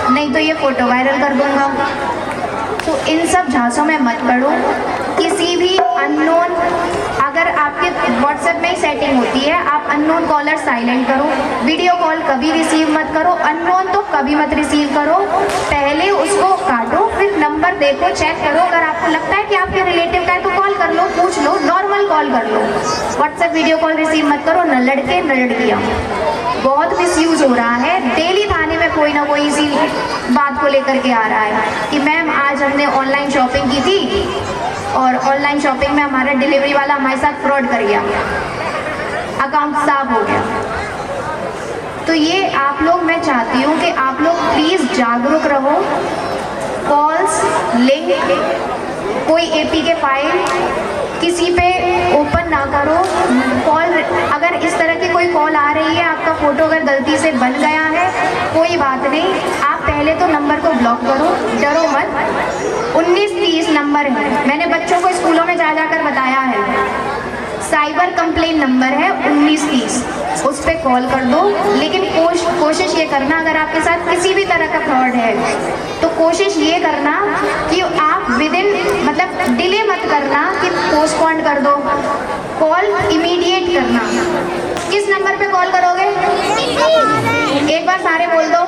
नहीं तो ये फोटो वायरल कर दूंगा। तो इन सब झांसों में मत पड़ो। किसी भी अननोन, अगर आपके व्हाट्सएप में ही सेटिंग होती है, आप अननोन कॉलर साइलेंट करो, वीडियो कॉल कभी रिसीव मत करो, अननोन तो कभी मत रिसीव करो। पहले उसको काटो, फिर नंबर देखो, चेक करो, अगर आपको लगता है कि आपके रिलेटिव का है तो कॉल कर लो, पूछ लो, नॉर्मल कॉल कर लो। व्हाट्सएप वीडियो कॉल रिसीव मत करो, न लड़के न लड़कियाँ। बहुत मिसयूज हो रहा है, डेली थाने में कोई ना कोई इसी बात को लेकर के आ रहा है कि मैम आज हमने ऑनलाइन शॉपिंग की थी और ऑनलाइन शॉपिंग में हमारा डिलीवरी वाला हमारे साथ फ्रॉड कर गया, अकाउंट साफ हो गया। तो ये आप लोग, मैं चाहती हूँ कि आप लोग प्लीज़ जागरूक रहो। कॉल्स, लिंक, कोई APK फाइल किसी पे ओपन ना करो। कॉल, अगर इस तरह की कोई कॉल आ रही है, आपका फोटो अगर गलती से बन गया है, कोई बात नहीं, आप पहले तो नंबर को ब्लॉक करो, डरो मत। 1930 नंबर है, मैंने बच्चों को स्कूलों में जा जाकर बताया है, साइबर कंप्लेन नंबर है 1930, उस पर कॉल कर दो। लेकिन कोशिश ये करना, अगर आपके साथ किसी भी तरह का फ्रॉड है तो कोशिश ये करना कि आप विदिन, मतलब डिले मत करना कि पोस्टपोन कर दो, कॉल इमीडिएट करना। किस नंबर पे कॉल करोगे, एक बार सारे बोल दो।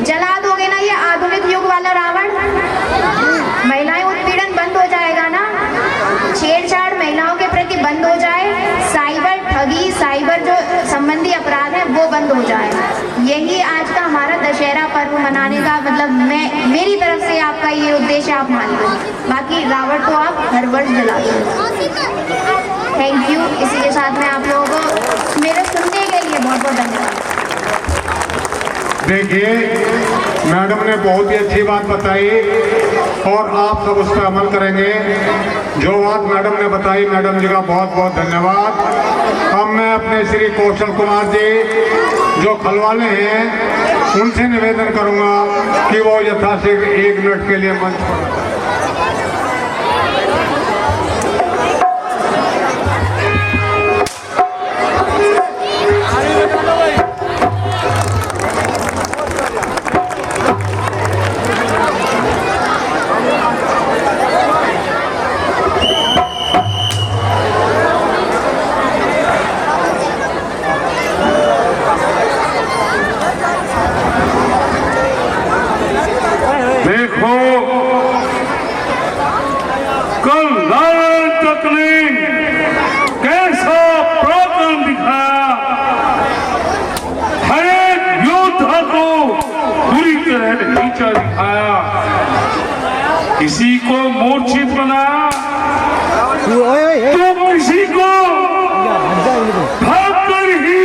जला दोगे ना ये आधुनिक युग वाला रावण, महिलाएं उत्पीड़न बंद हो जाएगा ना, छेड़छाड़ महिलाओं के प्रति बंद हो जाए, साइबर ठगी, साइबर जो संबंधी अपराध है वो बंद हो जाए। यही आज का हमारा दशहरा पर्व मनाने का मतलब, मेरी तरफ से आपका ये उद्देश्य आप मान लो। बाकी रावण तो आप हर वर्ष जला दो। Thank you. इसी के साथ में आप लोगों को मेरे सुनने के लिए बहुत बहुत धन्यवाद। देखिए, मैडम ने बहुत ही अच्छी बात बताई और आप सब उस पर अमल करेंगे। जो बात मैडम ने बताई, मैडम जी का बहुत बहुत धन्यवाद। अब मैं अपने श्री कौशल कुमार जी जो खलवाले हैं उनसे निवेदन करूंगा कि वो यथाशीघ्र 1 मिनट के लिए मंच पर। कल लाल तक ने कैसा पराक्रम दिखाया, हर एक योद्धा को बुरी तरह नीचा दिखाया, किसी को मूर्छित बनाया तो किसी को भागकर ही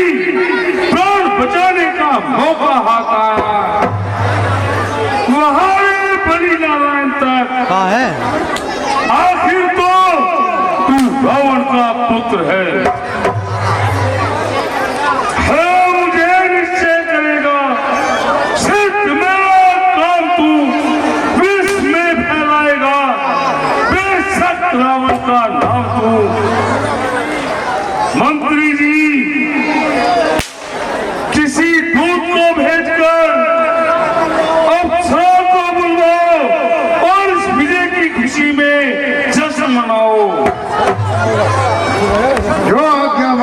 प्राण बचाने का मौका हाथ आया। वहां बलि नारायण तक आखिर तो तू रावण का पुत्र है मुझे निश्चय करेगा, सिर्फ मेरा काम तू विश्व में फैलाएगा, बेशक रावण का नाम तू। मंत्री जी, किसी दूत को भेजकर अफसरों को बुलवाओ और इस विजय की खुशी में जश्न मनाओ। जो आज्ञा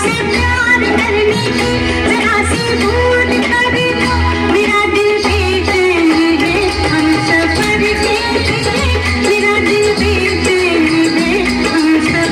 हमसे प्यार करने की जरा सी भूल कर दो, मेरा दिल बेचैन है हम सफर के लिए, मेरा दिल बेचैन है हम सफर।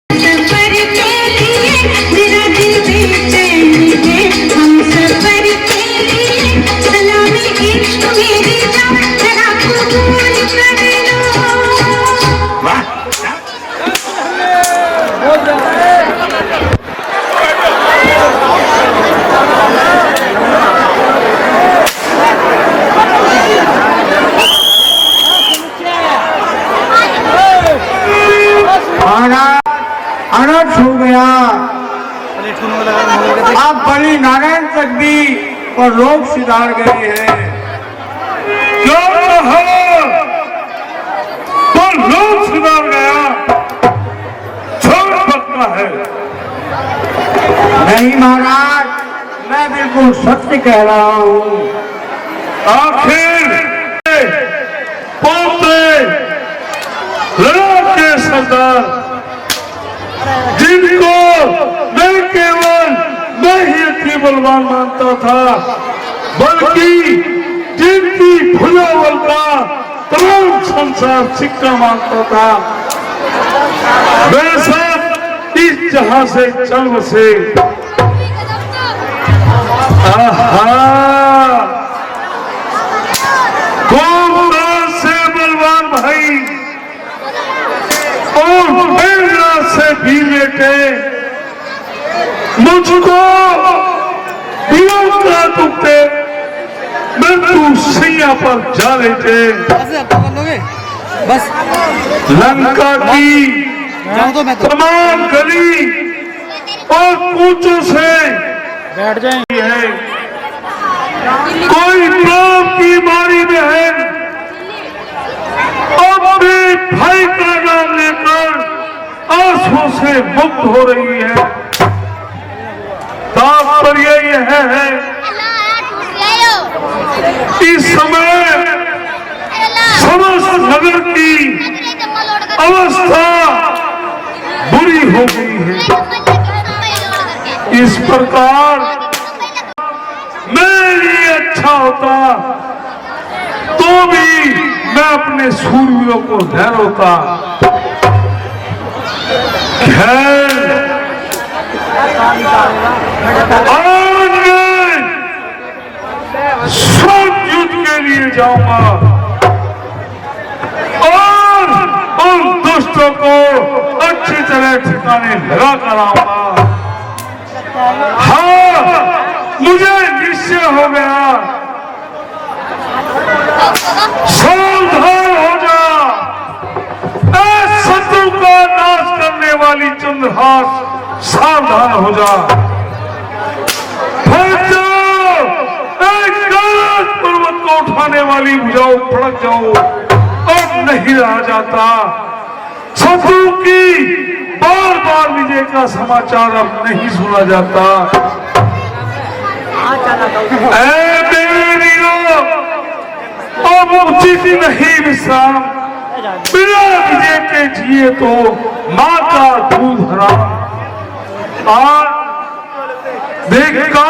सफर के लिए मेरा दिल बेचैन है हम सफर के लिए, सलामी इश्क मेरी जान जरा कबूल कर लो। अनर्थ हो गया। आप बड़ी नारायण तक भी और लोग सुधार गए हैं। क्या कहा? तो लोग सुधार गया, छोड़ पक्का है। नहीं महाराज, मैं बिल्कुल सत्य कह रहा हूँ। आखिर पोते लड़ाक के सरदार जिनको मैं केवल मैं ही अच्छी बलवान मानता था, बल्कि जिनकी भुजावल का तमाम संसार सिक्का मानता था, वे सब इस जहां से चल बसे। आहा, गोमराज से बलवान भाई और मेरा से भी बेटे मुझको का दुखते मैं तू सैया पर जा लेते। लंका की तमाम गली और कूचों से बैठ जाएंगे है। कोई बाप की मारी बहन अपने भाई का नाम लेकर आंसू से मुक्त हो रही है। तात्पर्य यह है इस समय समस्त नगर की अवस्था बुरी हो गई है। इस प्रकार मेरे लिए अच्छा होता तो भी मैं अपने सूर्यों को लहरोता। खैर, आज मैं सब युद्ध के लिए जाऊंगा और उन दुष्टों को अच्छी तरह ठिकाने लगा कर आऊंगा। हाँ, मुझे निश्चय हो गया। सावधान हो जा, शत्रु का नाश करने वाली चंद्रहास, सावधान हो जा। पर्वत को उठाने वाली भुजाओं फड़क जाओ, अब नहीं रहा जाता। शत्रु की बार बार विजय का समाचार अब नहीं सुना जाता। मेरे वीरों, अब उचित नहीं विश्राम, बिना विजय के जिए तो माँ का दूध हराम। आज देखा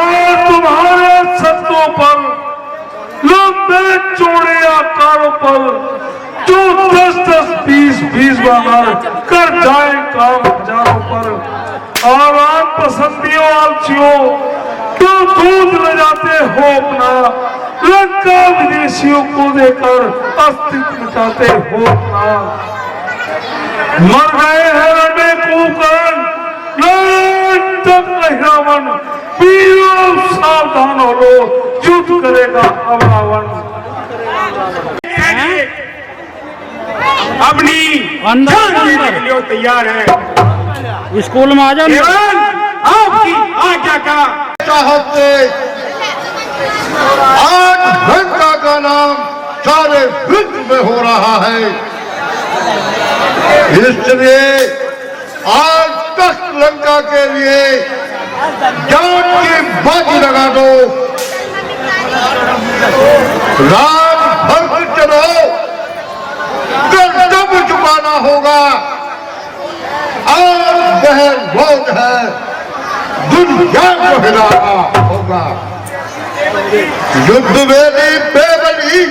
तुम्हारे शत्रुओं पर, लंबे चौड़े आकारों पर जो 10-10, 20-20 बार कर जाए काम हजारों पर, और आम पसंदियों आलसियों तो दूध ले जाते हो अपना, लंका विदेशियों को देकर अस्तित्व मिटाते हो अपना। मर गए हैं रण में कुकर्ण नारायण तक रावण, वीरों सावधान हो लो, युद्ध करेगा अब रावण। अपनी जान देने के लिए तैयार है। स्कूल में आ जाओ। केवल आपकी आज्ञा का चाहत से आज लंका का नाम सारे विश्व में हो रहा है, इसलिए आज तक लंका के लिए जान की बाजी लगा दो। राम भक्त चलो, कर्तव्य चुकाना होगा। आज बहन बहुत है, दुनिया को हिलाना होगा। युद्ध वेदी बेबली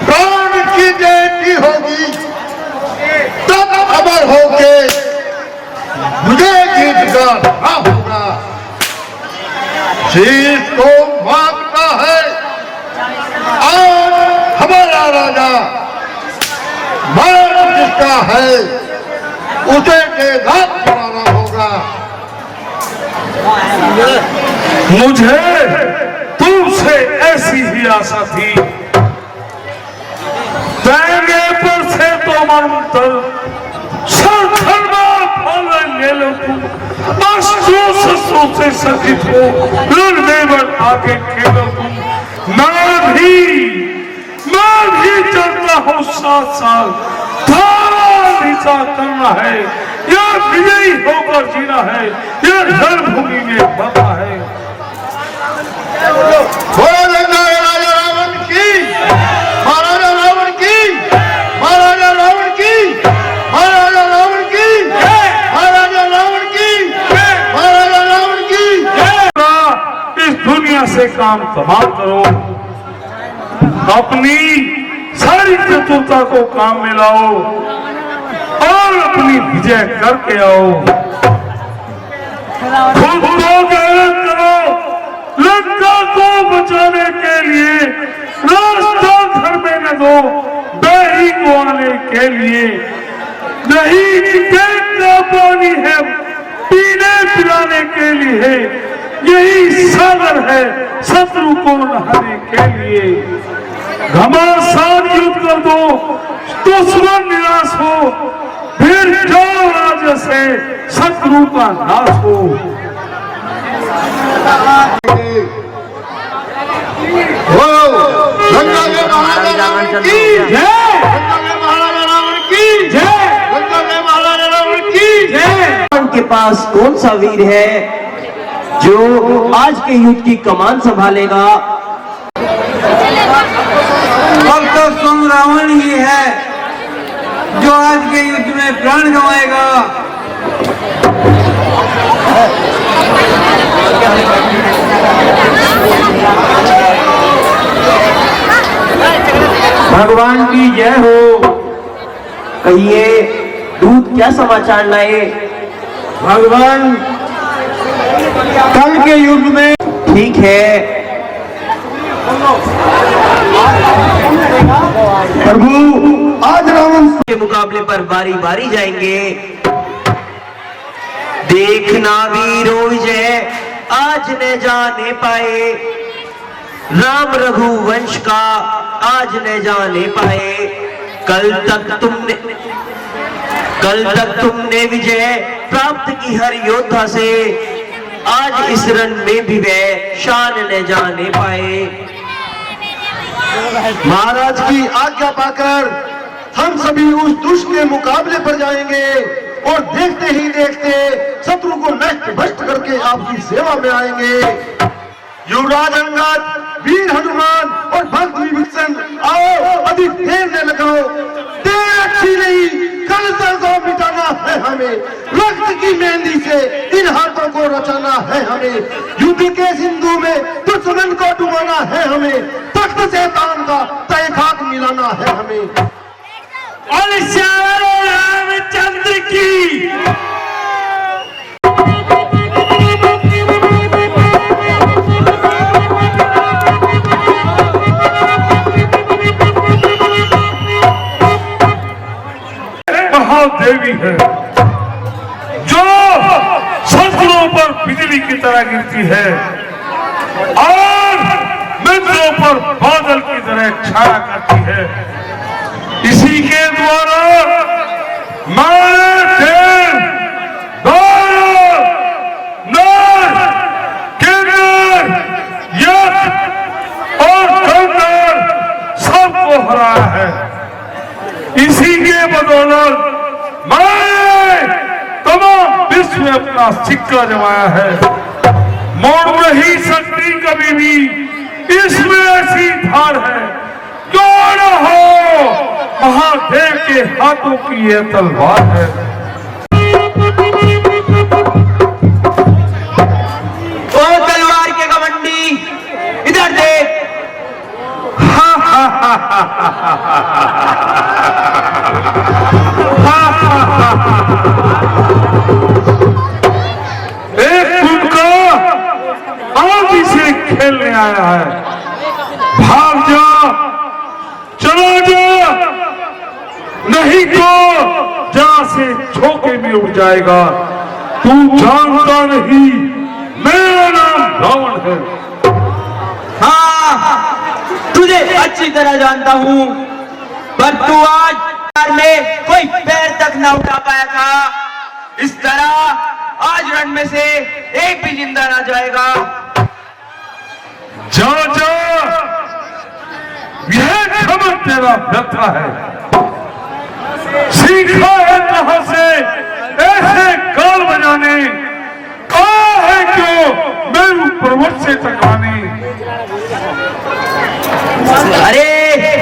प्राण की देती होगी, तब अमर होके मुझे गीत गाना होगा। शीश को मांगना है आज हमारा राजा, मान जिसका है उसे निदान कराना होगा। मुझे तुमसे ऐसी ही आशा थी, पैने पर से तो मंत्र सोचे सचित हो लड़ने पर आगे खेलो तुम। मैं भी चलता हूँ साथ साथ, धारा दिशा करना है या विजयी होकर जीना है, या रणभूमि में मरना है। राजा रावण की, महाराजा रावण की, महाराजा रावण की, महाराजा रावण की, महाराजा रावण की, महाराजा रावण की। इस दुनिया से काम तमाम करो, अपनी सारी चतुरता को काम में लाओ और अपनी विजय करके आओ। खुद को गैरत करो, लंका को बचाने के लिए रास्ता घर में न दो, बहरी को आने के लिए नहीं, देखना पानी है पीने पिलाने के लिए, यही सागर है शत्रु को नहाने के लिए। घमासान युद्ध कर दो, दुश्मन निराश हो, फिर जाओ राज्य से शत्रु का नाश हो। लंका के महाराजा रावण की जय, लंका के महाराजा रावण की जय, लंका के महाराजा रावण की जय। उनके पास कौन सा वीर है जो आज के युद्ध की कमान संभालेगा? अब तो स्वयं रावण ही है जो आज के युद्ध में प्राण गंवाएगा। भगवान की जय हो। कहिए दूत क्या समाचार लाए? भगवान कल के युग में ठीक है प्रभु, आज रावण के मुकाबले पर बारी बारी जाएंगे। देखना वीरों विजय आज न जाने पाए, राम रघुवंश का आज न जाने पाए। कल तक तुमने विजय प्राप्त की हर योद्धा से, आज इस रण में भी वह शान न जाने पाए। महाराज की आज्ञा पाकर हम सभी उस दुष्ट के मुकाबले पर जाएंगे और देखते ही देखते शत्रु को नष्ट भ्रष्ट करके आपकी सेवा में आएंगे। युवराज अंगद, वीर हनुमान और भक्त विभीषण, आओ अधिक देर न लगाओ, देर अच्छी नहीं, कल तक को मिटाना है हमें, रक्त की मेहंदी से इन हाथों को रचाना है हमें, युद्ध के सिंधु में दुश्मन को डुबाना है हमें, तख्त शैतान का तय खाक मिलाना है हमें। और श्याम रामचंद्र की महादेवी है जो गिरती है और मित्रों पर बादल की तरह छाया करती है। इसी के द्वारा मारे देव, दानव, नर, किन्नर, यक्ष और गंधर्व सबको हराया है। इसी के बदौलत मैंने तमाम विश्व में अपना सिक्का जमाया है। मोड़ नहीं सकती कभी भी, इसमें ऐसी धार है, क्यों न हो महादेव के हाथों की यह तलवार है। ओ तलवार के घमंडी, इधर देख। एक तुमका आदि से खेलने आया है। भाग जा, चलो जा, नहीं तो जहां से झोंके में उड़ जाएगा। तू जानता नहीं मेरा नाम रावण है। हाँ, तुझे अच्छी तरह जानता हूँ, पर तू आज में कोई पैर तक ना उठा पाया था। इस तरह आज रण में से एक भी जिंदा ना जाएगा। जा जा, यह खबर तेरा व्यथा है। सीखा है कहां से ऐसे गाल बजाने, कहा है क्यों मेरू पर्वत से टकराने। अरे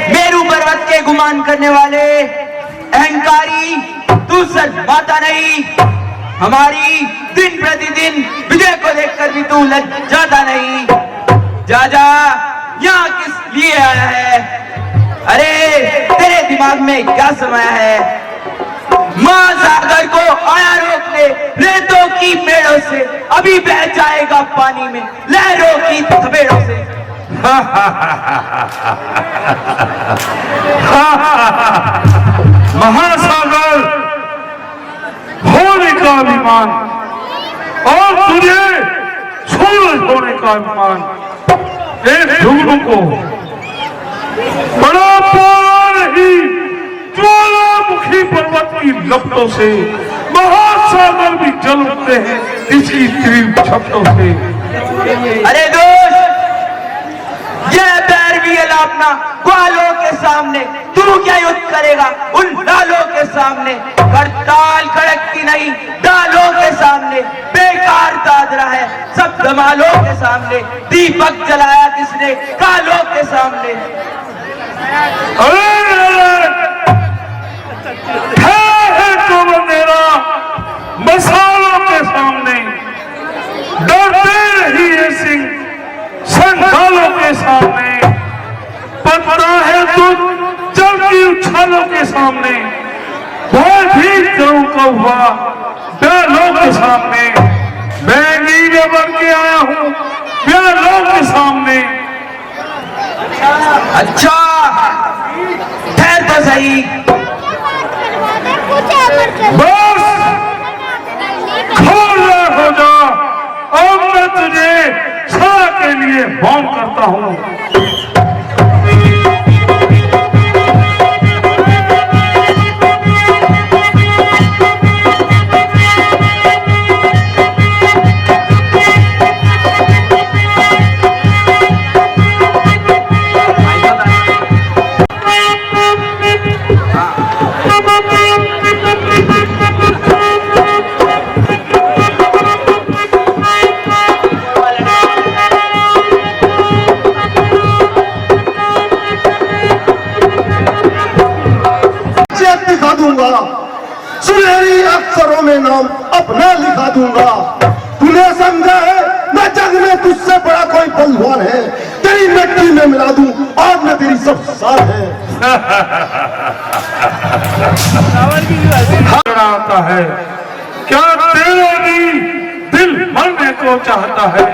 मेरू पर्वत के गुमान करने वाले अहंकारी, तू शर्माता नहीं। हमारी दिन प्रतिदिन विजय को देखकर भी तू लज्जाता नहीं। जा जा, यहाँ किस लिए आया है? अरे तेरे दिमाग में क्या समाया है? महासागर को आया रोकने, रेतों की मेड़ों से अभी बह जाएगा पानी में लहरों की थपेड़ों से। महासागर होने का अभिमान और तुझे सूरज होने का अभिमान, एक जुगनू को बड़ा पार ही ज्वालामुखी पर्वत की लपटों से महासागर भी जल उठते हैं इसकी तीव्र शब्दों से। अरे दोस्त, यह पैर भी अलापना ग्वालों के सामने, तू क्या युद्ध करेगा उन डालों के सामने? करताल कड़कती नहीं डालों के सामने, बेकार दादरा है सब धमालों के सामने। दीपक जलाया किसने कालों के सामने? है तो बंदेरा मसालों के सामने, डरते रही है सिंह संघालों के सामने। पता है तो जल की उछालों के सामने, बहुत ही करूं कौवा बैलों के सामने। मैं नीले बन के आया हूं बैलों के सामने। अच्छा ठहर तो सही। बस खोला हो जा, अब मैं तुझे सदा के लिए मौन करता हूं। सुनहरी अक्षरों में नाम अपना लिखा दूंगा। तूने समझा है मैं जग में तुझसे बड़ा कोई पहलवान है? तेरी मिट्टी में मिला दूं और मैं तेरी सब साथ है। आता है क्या तेरा भी दिल मरने को चाहता है?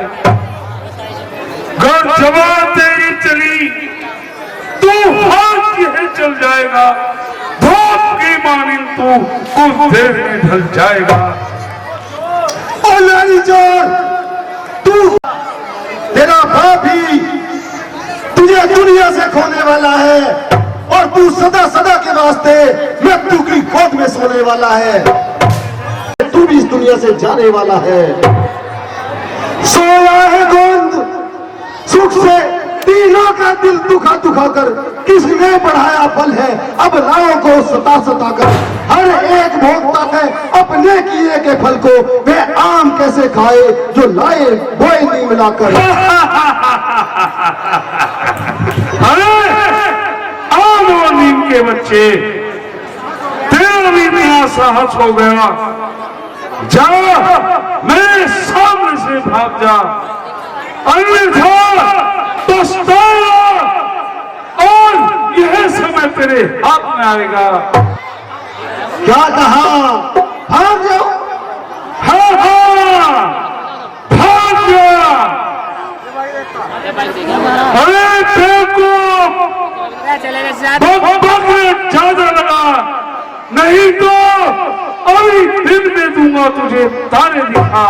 घर जवान तेरी चली तू हाथ की चल जाएगा, धूप की मानिन तू कुछ देर में ढल जाएगा। ओ नारी जोर, तू, तेरा बाप ही तुझे दुनिया से खोने वाला है और तू सदा सदा के वास्ते मृत्यु की गोद में सोने वाला है। तू भी इस दुनिया से जाने वाला है। सोया है गोंद सुख से, तीनों का दिल दुखा दुखा कर किसने बढ़ाया फल है। अब राहों को सता सता कर हर एक भोगता है अपने किए के फल को। वे आम कैसे खाए जो लाए बोए नहीं मिलाकर। अरे आम और नीम के बच्चे, तेरा भी इतना साहस हो गया, जा मेरे सामने से भाग जा, अन्यथा पछताएगा और यह समय तेरे हाथ में आएगा। क्या कहा? भाग जाओ। हाँ हाँ भाग जा। अरे बेवकूफ, ज्यादा लगा, नहीं तो अभी दिन दे दूंगा तुझे तारे दिखा।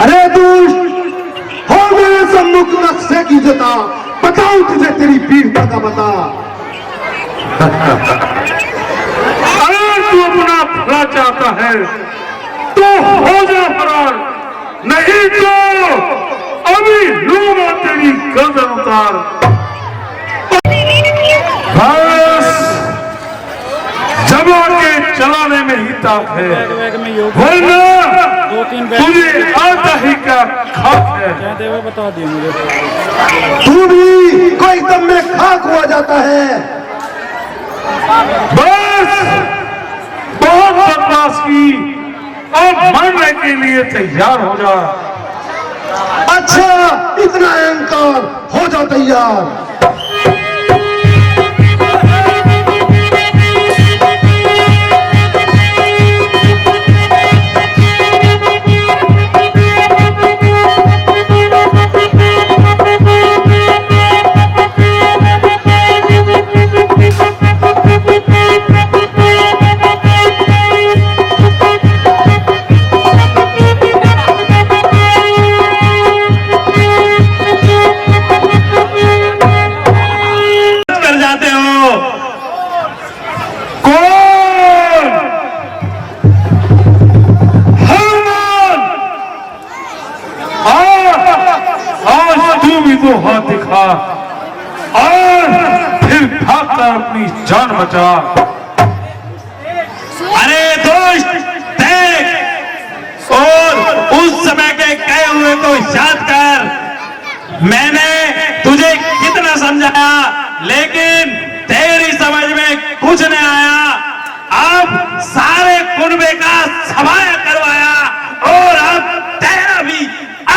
अरे दुष्ट, हो मेरे सम्मुख नक्शे की जता, बताऊं तुझे तेरी पीड़िता का बता। अरे तू अपना भला चाहता है तो हो जा फरार, नहीं तो अभी लूंगा तेरी गर्दन उतार। बस जमा के चलाने में ही ताक है, वरना तुझे आता ही का खाक है। बता दिए मुझे। तू भी कोई दम में खाक हुआ जाता है। बस बहुत बकवास की और मरने के लिए तैयार हो जा। अच्छा, इतना अहंकार, हो जा तैयार। तो हाथ दिखा और फिर भागकर अपनी जान बचा। अरे दोस्त देख, और उस समय के कहे हुए को याद कर। मैंने तुझे कितना समझाया लेकिन तेरी समझ में कुछ नहीं आया। अब सारे कुनबे का सफाया करवाया और अब तेरा भी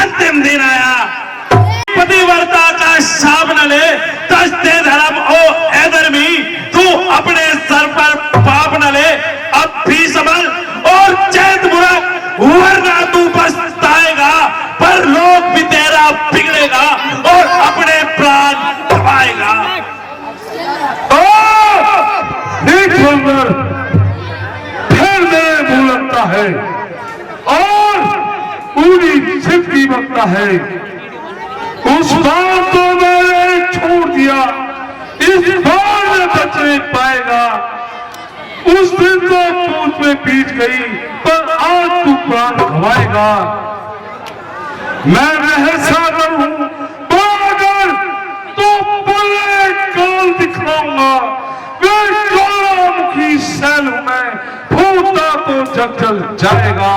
अंतिम दिन आया। पतिव्रता का शाप न ले, तस्ते धर्म ओ एधर्मी, तू अपने सर पर पाप न ले। अब भी संभल और चैत मूर्ख, वरना तू पछताएगा पर लोग भी तेरा बिगड़ेगा और अपने प्राण गवाएगा। फिर मेरे मुंह लगता है और पूरी जिंदगी बकता है। उस बार तो मैंने छोड़ दिया, इस बार में बच नहीं पाएगा। उस दिन तो पूछ में बीत गई पर आज तू प्राण गवाएगा। मैं रहसा करूं बागर तो बड़े काल दिखाऊंगा। वे ज्वालामुखी सैल में फूटा तो जग जल जाएगा।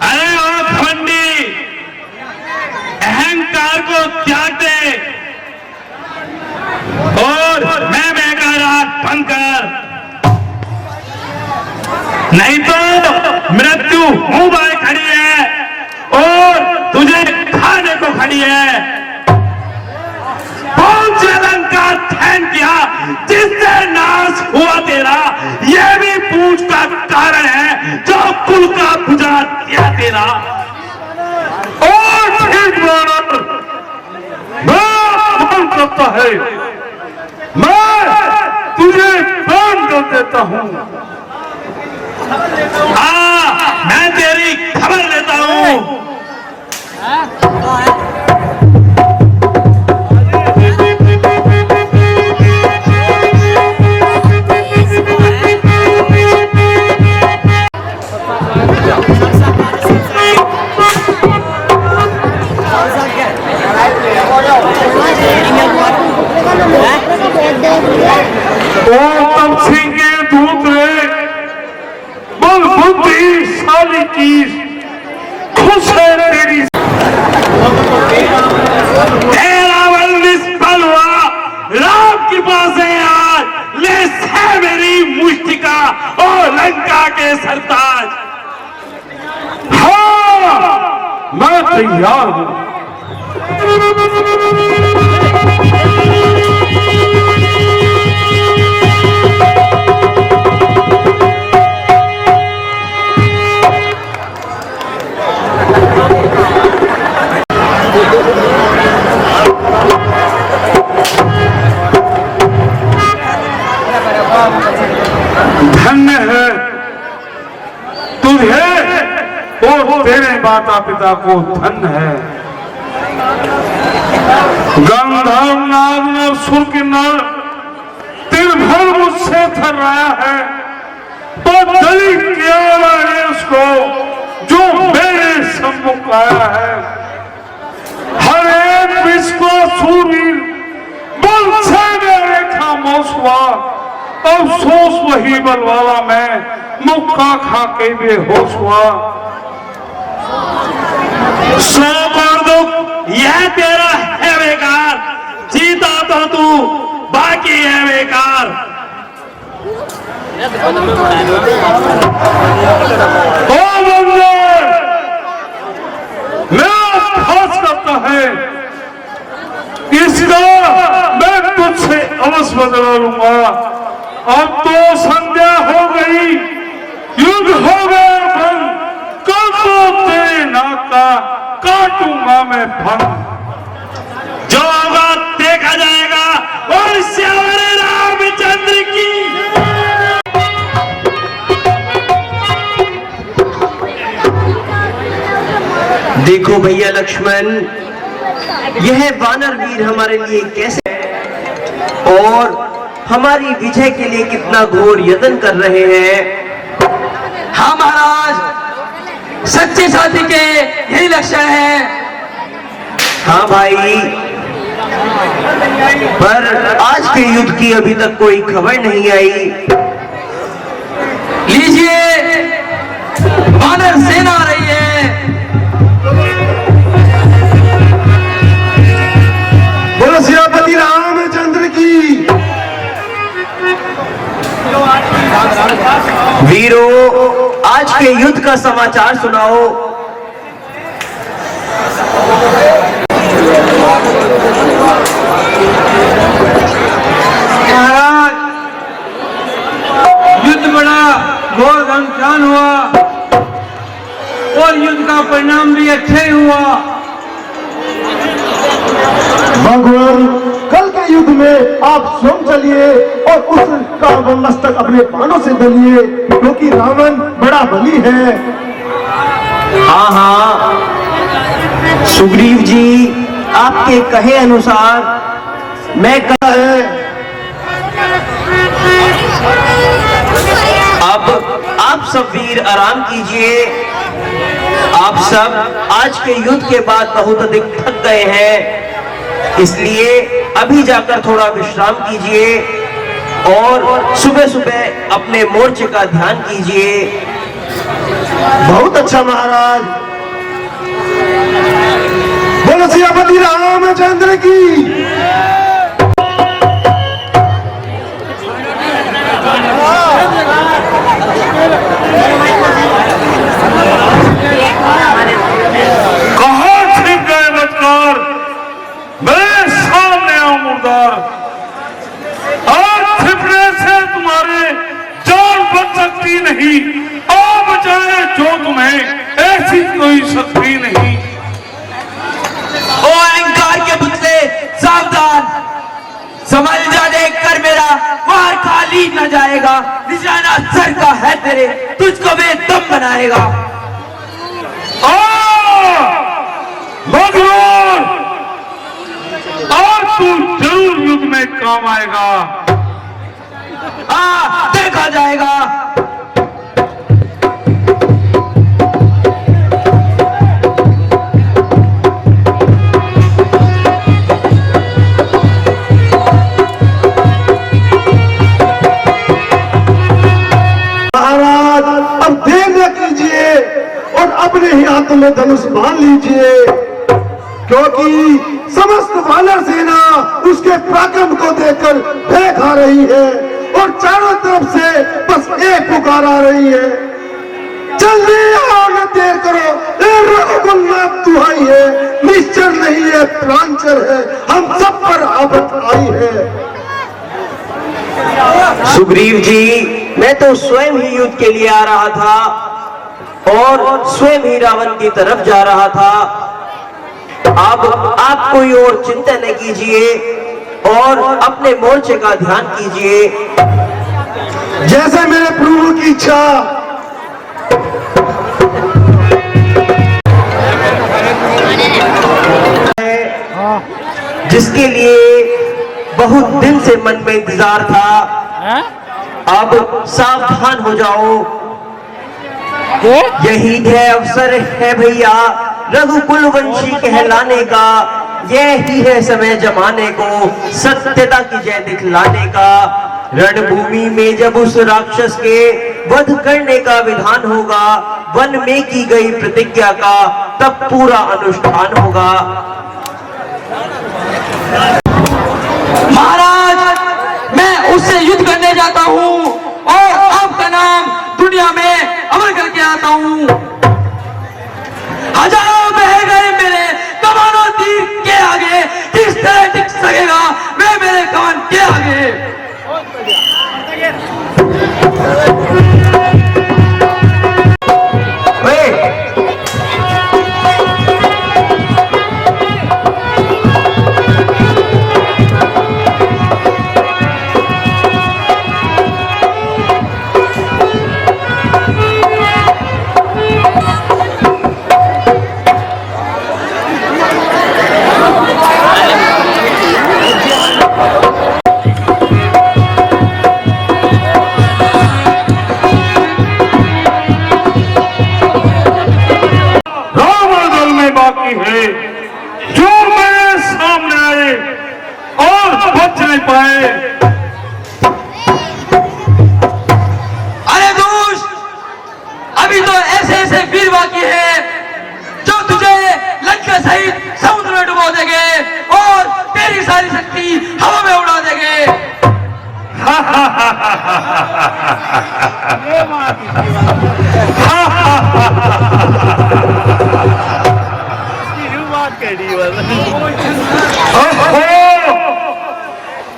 अरे ओ घमंडी, अहंकार को त्याग दे और मैं बेकार आंख बंद कर, नहीं तो मृत्यु मुंह बाय खड़ी है और तुझे खाने को खड़ी है। कौन से रंग का ध्यान किया जिससे नाश हुआ तेरा, यह भी पूछ का कारण है जो कुल का बुझा दिया तेरा। और ठीक मैं करता है, मैं तुझे दान कर देता हूं। मैं तेरी खबर लेता हूं। तब सिंगे दूत रे बल बुद्धि साली चीज खुश है तेरी तेरा बल निष्फल हुआ राम के पास है आज ले से मेरी मुष्टिका और लंका के सरताज। हाँ मैं तैयार हूं। धन्य है तुझे और तेरे माता पिता को धन्य है। गंधर्व नाग ने सुर के नर दिन भर मुझसे थर्राया है तो दलित किया है उसको जो मेरे सम्मुख आया है। हर एक विश्व को सूरवीर बल से मेरे खामोश हुआ अफसोस वही बल वाला मैं मुक्का खा के बेहोश हुआ। सो कर दुख यह तेरा है बेकार जीता तो तू बाकी है बेकार। ओ मंदिर मेरा खास करता है इसका मैं तुझसे अवश्य बदला लूंगा। अब तो संध्या हो गई युद्ध हो गया भंग कल तो तेरे नाक का काटूंगा मैं भंग। जो होगा देखा जाएगा और श्यामरे रामचंद्र की। देखो भैया लक्ष्मण यह वानर वीर हमारे लिए कैसे और हमारी विजय के लिए कितना घोर यत्न कर रहे हैं। हाँ महाराज सच्चे साथी के यही लक्षण है। हाँ भाई पर आज के युद्ध की अभी तक कोई खबर नहीं आई। लीजिए वानर सेना आ रही है। बोलो सियापति रामचंद्र की। वीरों आज के युद्ध का समाचार सुनाओ। महाराज युद्ध बड़ा घोर घमसान हुआ और युद्ध का परिणाम भी अच्छा ही हुआ। भगवान कल के युद्ध में आप स्वयं चलिए और उसका मस्तक अपने बाणों से दलिए क्योंकि रावण बड़ा बली है। हाँ हाँ सुग्रीव जी आपके कहे अनुसार मैं अब आप सब वीर आराम कीजिए। आप सब आज के युद्ध के बाद बहुत अधिक थक गए हैं इसलिए अभी जाकर थोड़ा विश्राम कीजिए और सुबह सुबह अपने मोर्चे का ध्यान कीजिए। बहुत अच्छा महाराज। बोलो सियापति रामचंद्र की। कहाँ छिप गए बचकर मेरे सामने आओ मुर्दार। आज छिपने से तुम्हारे जान बच सकती नहीं। आ बचाए जो तुम्हें ऐसी कोई शक्ति नहीं। ओ अहंकार के पुतले सावधान संभल जा देख कर मेरा वार खाली न जाएगा। निशाना सर का है तेरे तुझको बेदम बनाएगा। मगरूर और तू जरूर युद्ध में काम आएगा। देखा जाएगा। अपने धनुष बांध लीजिए, क्योंकि समस्त वानर सेना उसके पराक्रम को देखकर भय खा रही है और चारों तरफ से बस एक पुकार आ रही है, जल्दी आओ, न देर करो, रघुकुल नाथ दुहाई है, निश्चर नहीं है, प्रांचर है, हम सब पर आफत आई है। सुग्रीव जी, मैं तो स्वयं ही युद्ध के लिए आ रहा था और स्वयं ही रावण की तरफ जा रहा था। अब आप कोई और चिंता न कीजिए और अपने मोर्चे का ध्यान कीजिए। जैसे मेरे प्रभु की इच्छा। जिसके लिए बहुत दिन से मन में इंतजार था, अब सावधान हो जाओ, यही है अवसर है भैया रघुकुल वंशी कहलाने का, यही है समय जमाने को सत्यता की जय दिखलाने का। रणभूमि में जब उस राक्षस के वध करने का विधान होगा, वन में की गई प्रतिज्ञा का तब पूरा अनुष्ठान होगा। महाराज, मैं उससे युद्ध करने जाता हूँ और आपका नाम दुनिया में अमर करके आता हूँ। हजारों बह गए मेरे कमानों तीर के आगे, किस तरह टिक सकेगा मैं मेरे कमान के आगे। है जो मेरे सामने आए और बच नहीं पाए। अरे दोस्त, अभी तो ऐसे ऐसे वीर बाकी है जो तुझे लंका सहित समुद्र में डुबो देंगे और तेरी सारी शक्ति हवा में उड़ा देंगे।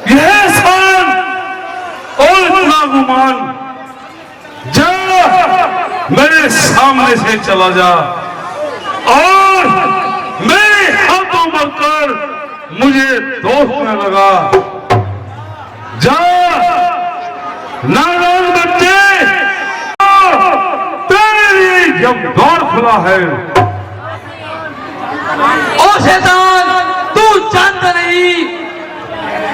यह शान और इतना गुमान, जा मेरे सामने से चला जा और मेरे हाथों मरकर मुझे दोषने लगा। जा नारायण बच्चे, तेरे लिए जब द्वार खुला है। ओ शैतान, तू जानता नहीं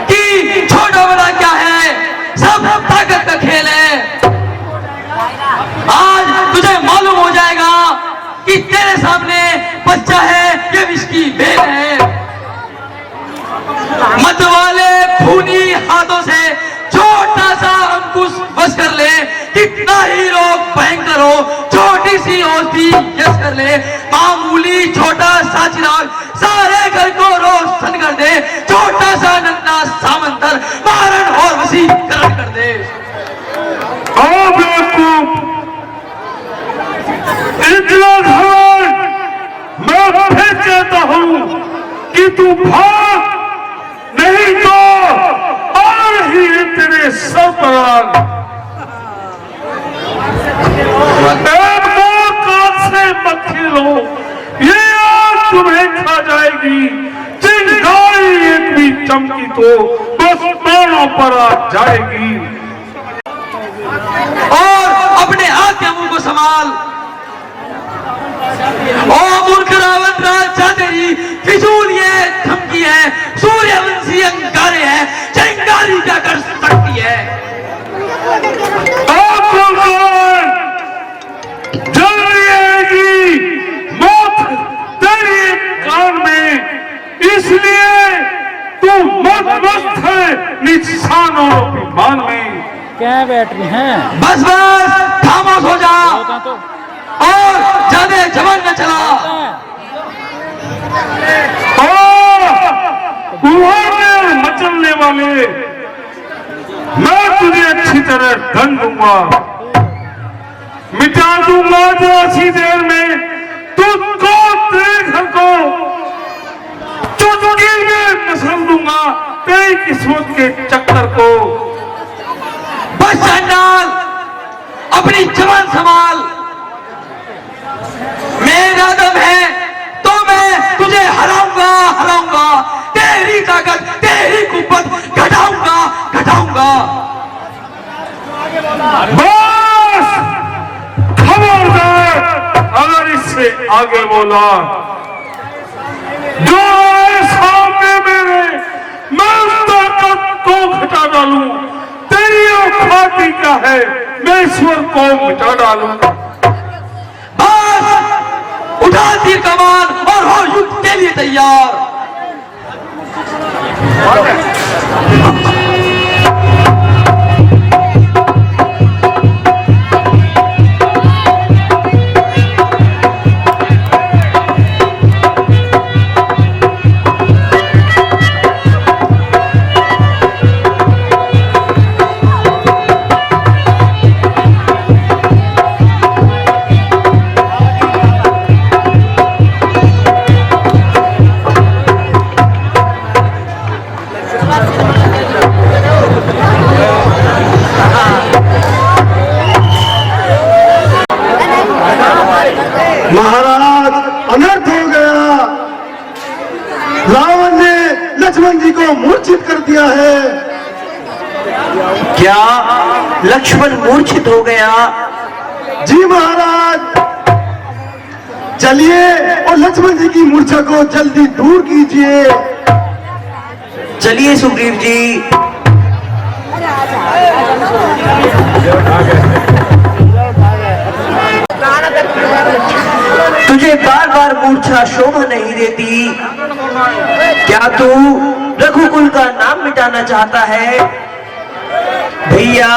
कि छोटा बड़ा क्या है, सब ताकत का खेल है। आज तुझे मालूम हो जाएगा कि तेरे सामने बच्चा है ये विष की बेल है। मत वाले खूनी हाथों से छोटा सा अंकुश बस कर ले, कितना ही रोग भयंकर हो, छोटी सी औषधि यश कर ले, मामूली छोटा सा चिराग सारे घर को रोशन कर दे, छोटा सा नन्ना सामंतर मारण और वशीकरण कर दे। इतना घमंड, मैं फिर कहता हूं कि तू भाग, नहीं तो आ रही है तेरे सर पर से मत खेलो, ये आग तुम्हें खा जाएगी। चिंगारी एक भी चमकी तो बस प्राणों पर आ जाएगी। और अपने हाथ के मुंह को संभाल। ओ मूर्ख रावण राजा, तेरी फिजूल ये धमकी है, सूर्यवंशी अंगारे है, चिंगारी क्या कर सकती है। जल्दी आएगी मौत तेरी कान में, इसलिए तू मस्त है निशान और अभिमान में। क्या बैठ रही हैं? बस बस खामोश हो जा और ज्यादा जवान न चला। कुहाने मचलने वाले, मैं तुझे अच्छी तरह दंड दूंगा, मिटा दूंगा जरा सी देर में तुझको, तेरे घर को चुटकी में मसल दूंगा, तेरी किस्मत के चक्कर को। बस चांडाल, अपनी जवान संभाल। मेरा दम है तो मैं तुझे हराऊंगा, हराऊंगा। तेरी ताकत, तेरी कुव्वत घटाऊंगा, घटाऊंगा। बस खबरदार, अगर इससे आगे बोला जो आए सामने मेरे, मैं उस ताकत को घटा डालूं। तेरी औकाती क्या है, मैं ईश्वर को मिटा डालूं। बस उठा तीर कमान और हो युद्ध के लिए तैयार। महाराज, अनर्थ हो गया। रावण ने लक्ष्मण जी को मूर्छित कर दिया है। क्या लक्ष्मण मूर्छित हो गया? जी महाराज, चलिए और लक्ष्मण जी की मूर्छा को जल्दी दूर कीजिए। चलिए सुग्रीव जी। तुझे बार बार मूर्छा शोभा नहीं देती। क्या तू रघुकुल का नाम मिटाना चाहता है? भैया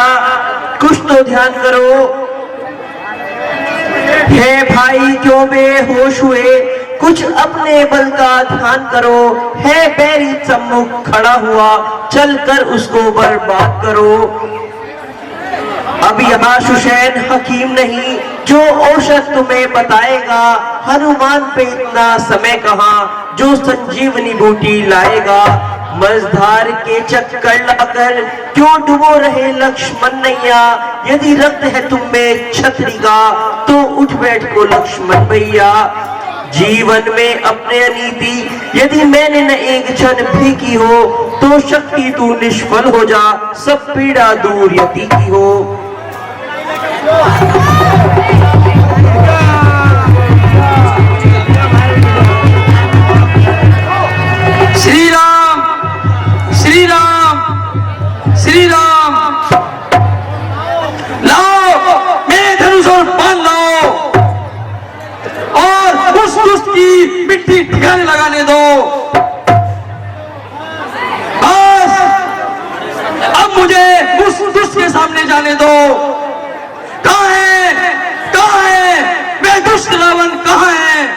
कुछ तो ध्यान करो। हे भाई क्यों बेहोश हुए, कुछ अपने बल का ध्यान करो। है बैरी सम्मुख खड़ा हुआ, चलकर उसको बर्बाद करो। अब यहाँ सुशैन हकीम नहीं जो औषध तुम्हें बताएगा। हनुमान पे इतना समय कहाँ जो संजीवनी बूटी लाएगा। मझधार के चक्कर लाकर क्यों डुबो रहे लक्ष्मण नैया। यदि रक्त है तुम में छतरी का तो उठ बैठ को लक्ष्मण भैया। जीवन में अपने अनीति यदि मैंने न एक क्षण भी की हो तो शक्ति तू निष्फल हो जा, सब पीड़ा दूर यति की हो। श्री राम, श्री राम, श्री राम। लाओ मेरे धनुष और बाण लाओ और उस दुष्ट की मिट्टी ठिकाने लगाने दो। बस अब मुझे उस दुष्ट के सामने जाने दो। कहाँ है, कहाँ है मैं दुष्ट रावण, कहाँ है?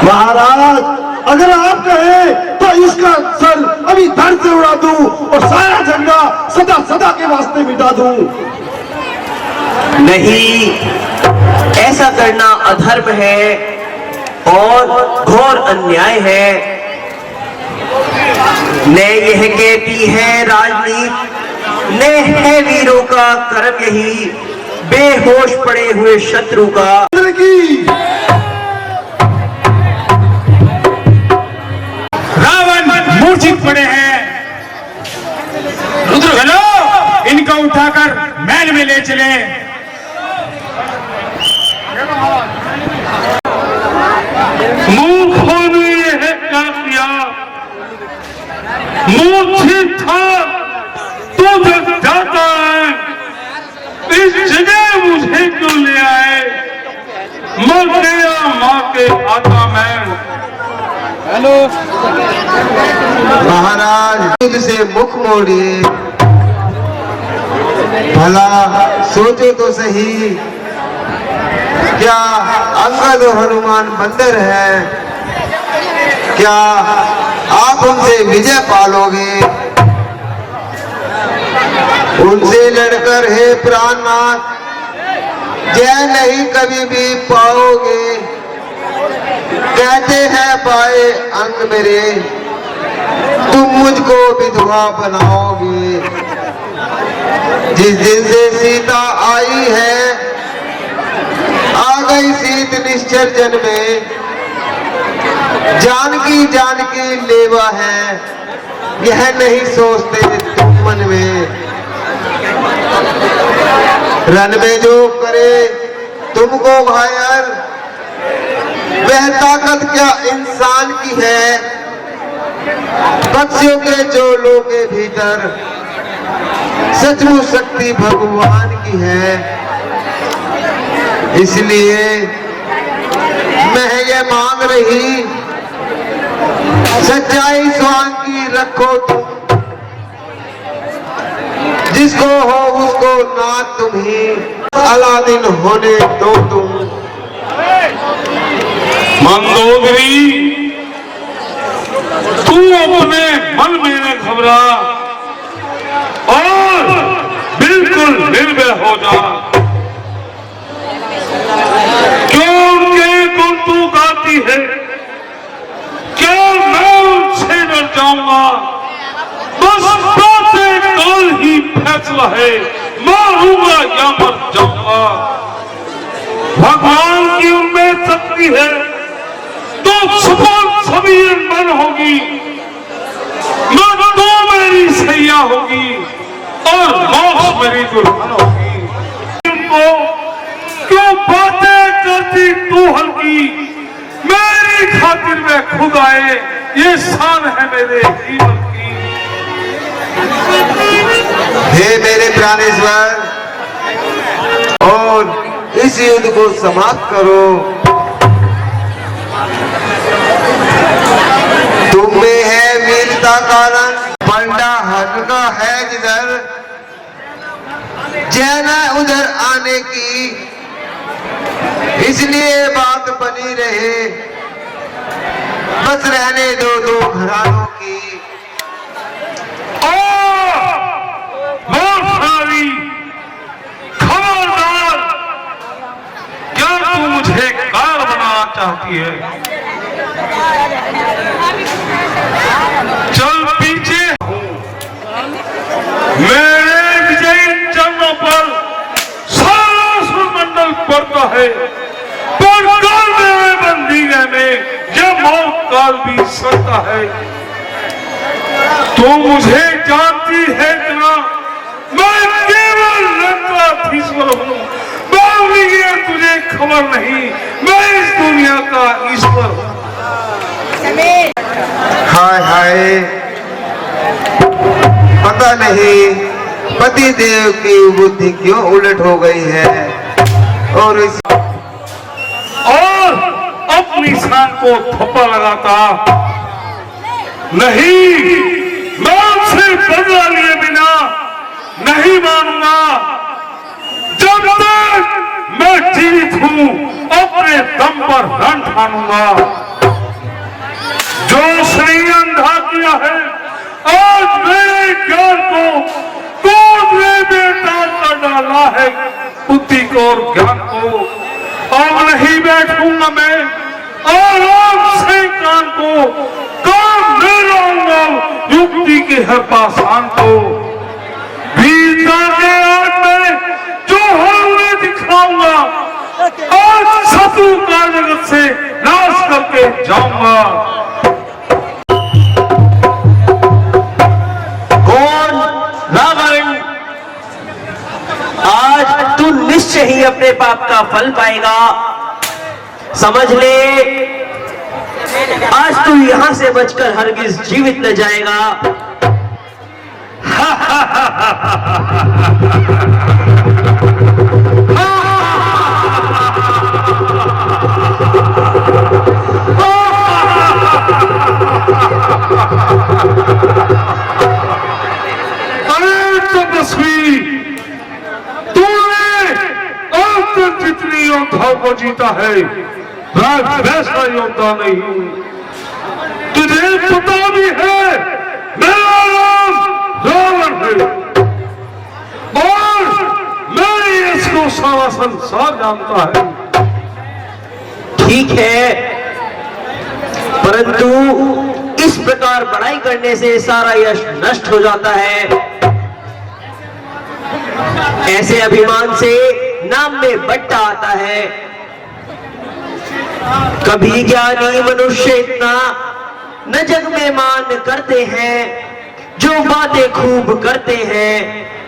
महाराज, अगर आप कहें तो इसका सर अभी धड़ से उड़ा दूं और सारा झंडा सदा सदा के वास्ते मिटा दूं। नहीं, ऐसा करना अधर्म है और घोर अन्याय है। ने यह कहती है राजनीति, ने है वीरों का कर्म यही, बेहोश पड़े हुए शत्रु का। रावण मूर्छित पड़े हैं, रुद्र गलो इनको उठाकर महल में ले चले। मूर्खों ने यह क्या किया? मूर्छित था तो जब जाता है, इस जगह मुझे क्यों ले आए? मर गया माँ के आता मैं। महाराज, युद्ध से मुख मोड़िए, भला सोचो तो सही, क्या अंगद और हनुमान बंदर है? क्या आप उनसे विजय पालोगे? उनसे लड़कर हे प्राणनाथ, जय नहीं कभी भी पाओगे। कहते हैं पाए अंग मेरे, तुम मुझको विधवा बनाओगे। जिस दिन से सीता आई है, आ गई सीत निश्चर जन में। जानकी जानकी लेवा है, यह नहीं सोचते तुम मन में। रन में जो करे तुमको घायल, वह ताकत क्या इंसान की है? पक्षियों के चोलों के भीतर सचमुच शक्ति भगवान की है। इसलिए मैं ये मांग रही, सच्चाई स्वांग की रखो तुम। जिसको हो उसको ना तुम ही अलादीन होने दो तुम। मंदोदरी, तू अपने मन में न घबरा और बिल्कुल निर्भय हो जा। क्यों उनके गुण तू गाती है? क्यों मैं उनसे न जाऊंगा? बस बातें कल ही फैसला है, मारूंगा या मर जाऊंगा। भगवान की उनमें शक्ति है तो सफल सभी मन होगी, न तो मेरी सैया होगी और मौत मेरी दुल्हन होगी। उनको क्यों बातें करती तू हल्की? मेरी खातिर में खुद आए, ये शान है मेरे जीवन की। हे मेरे प्राणेश्वर, और इस युद्ध को समाप्त करो। तुम में है वीरता कारण, पंडा हल्का है जिधर, जैना उधर आने की। इसलिए बात बनी रहे, बस रहने दो दो घरानों की। खबरदार, क्या तू मुझे कार बनाना चाहती है? चल पीछे। मेरे विजयी चरणों पर सारा सुरमंडल पड़ता है, पर काल में बंदी रहने यह मौत काल भी सकता है। तू मुझे जानती है ना, मैं केवल लंकाधीश्वर हूँ। बावली है तुझे खबर नहीं, मैं इस दुनिया का ईश्वर हूँ। हाय हाय, पता नहीं पति देव की बुद्धि क्यों उलट हो गई है और अपनी शान को थप्पा लगाता नहीं। मैं उनसे बदला लिए बिना नहीं मानूंगा। जब तक मैं जीवित हूँ अपने दम पर रण ठानूंगा। को और ज्ञान को। अब नहीं बैठूंगा मैं आराम से कान को, काम ले लाऊंगा युक्ति के हर पाषाण को। बीता के आज मैं जो हुए दिखाऊंगा, आज शत्रु का जगत से नाश करके जाऊंगा। कौन? रावण। आज तू निश्चय ही अपने पाप का फल पाएगा, समझ ले। आज तू यहां से बचकर हरगिज जीवित न जाएगा। अरे तपस्वी, तूने अब तक जितनी योद्धाओं को जीता है, मैं वैसा योद्धा नहीं हूं। तुझे पता भी है मेरा नाम रावण है और मेरी इसको सारा संसार जानता है। ठीक है, परंतु इस प्रकार बड़ाई करने से सारा यश नष्ट हो जाता है। ऐसे अभिमान से नाम में बट्टा आता है। कभी ज्ञानी मनुष्य इतना न जग में मान करते हैं, जो बातें खूब करते हैं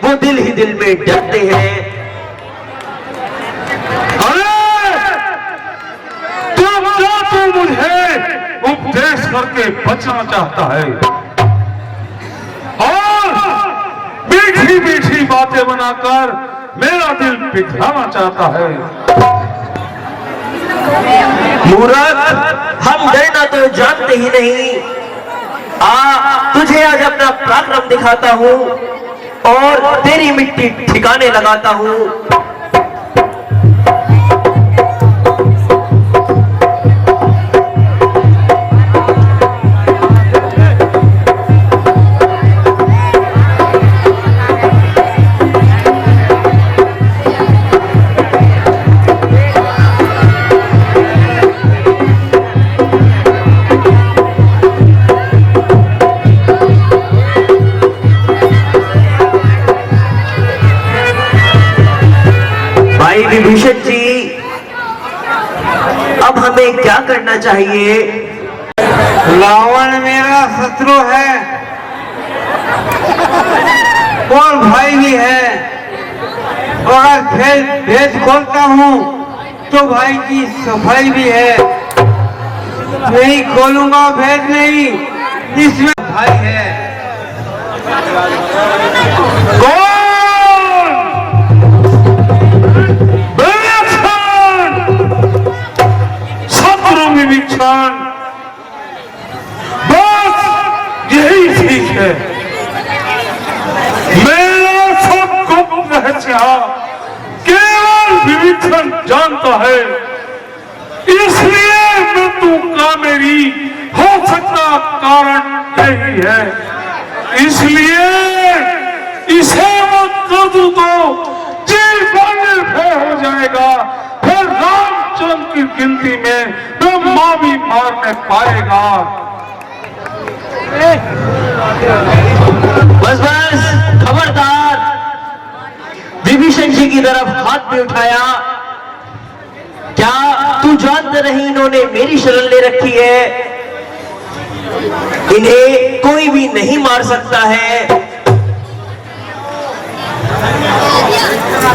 वो दिल ही दिल में डरते हैं। अरे तू मुझे उपदेश करके बचना चाहता है और मीठी मीठी बातें बनाकर मेरा दिल पिघलाना चाहता है। मूर्ख, हम डरना तो जानते ही नहीं। तुझे आज अपना पराक्रम दिखाता हूं और तेरी मिट्टी ठिकाने लगाता हूं। विभीषण जी, अब हमें क्या करना चाहिए? रावण मेरा शत्रु है और भाई भी है, और अगर भेद खोलता हूँ तो भाई की सफाई भी है। नहीं खोलूंगा भेद नहीं, इसमें भाई है। विभीषण, बस यही ठीक है। मेरा सब गुप्त रहस्य केवल विभीषण जानता है, इसलिए मृत्यु का मेरी हो सकता कारण यही है। इसलिए इसे मत कर दूं तो जीवन निर्भय हो जाएगा, फिर रामचंद्र की गिनती में ब्रह्मा भी मारने पाएगा। बस बस, खबरदार। विभीषण जी की तरफ हाथ में उठाया। क्या तू जानता नहीं इन्होंने मेरी शरण ले रखी है? इन्हें कोई भी नहीं मार सकता है।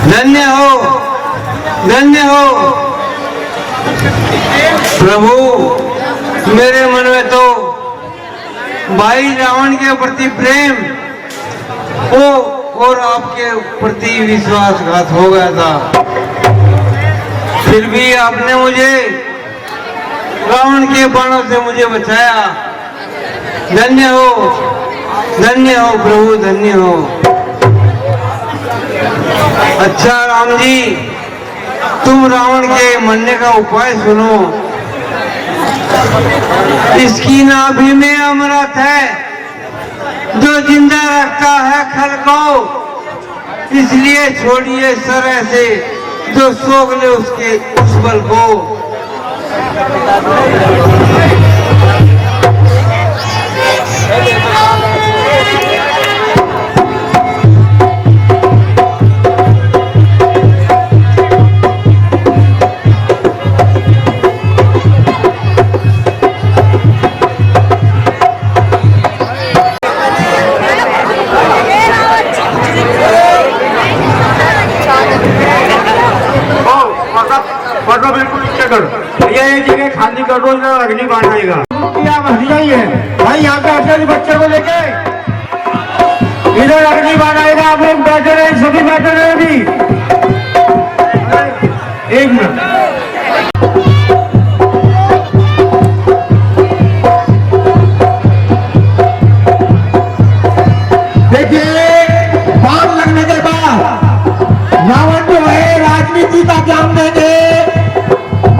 धन्य हो, धन्य हो प्रभु। मेरे मन में तो भाई रावण के प्रति प्रेम हो और आपके प्रति विश्वासघात हो गया था, फिर भी आपने मुझे रावण के बाणों से मुझे बचाया। धन्य हो प्रभु, धन्य हो। अच्छा राम जी, तुम रावण के मरने का उपाय सुनो। इसकी नाभि में अमृत है जो जिंदा रखता है खल को, इसलिए छोड़िए सर ऐसे जो सोख ले उसके उस बल को। भैया ये जगह खाली कर दो, इधर अग्नि बाण आएगा। क्या मसला ही है भाई, यहाँ पे अपने बच्चे को लेके इधर अग्नि बाण आएगा। आप लोग बैठे रहे, सभी बैठे रहे अभी। एक मिनट, देखिए बाण लगने के बाद रावण जो है राजनीति का ज्ञान देंगे,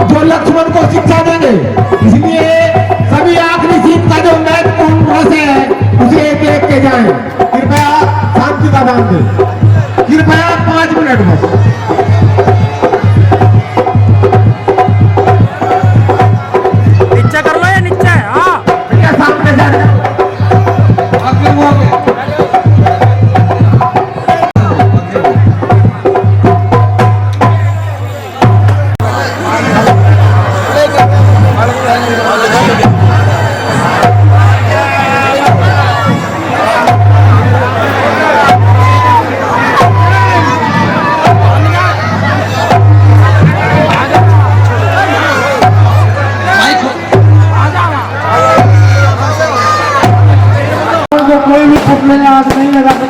जो लक्ष्मण को शिक्षा देंगे। इसलिए सभी आखिरी सीट का जो महत्वपूर्ण रस है उसे एक एक के जाएं। कृपया शांति का दान दें, कृपया 5 मिनट बस। नीचे कर लो, ये नीचे। हाँ सामने से आगे वो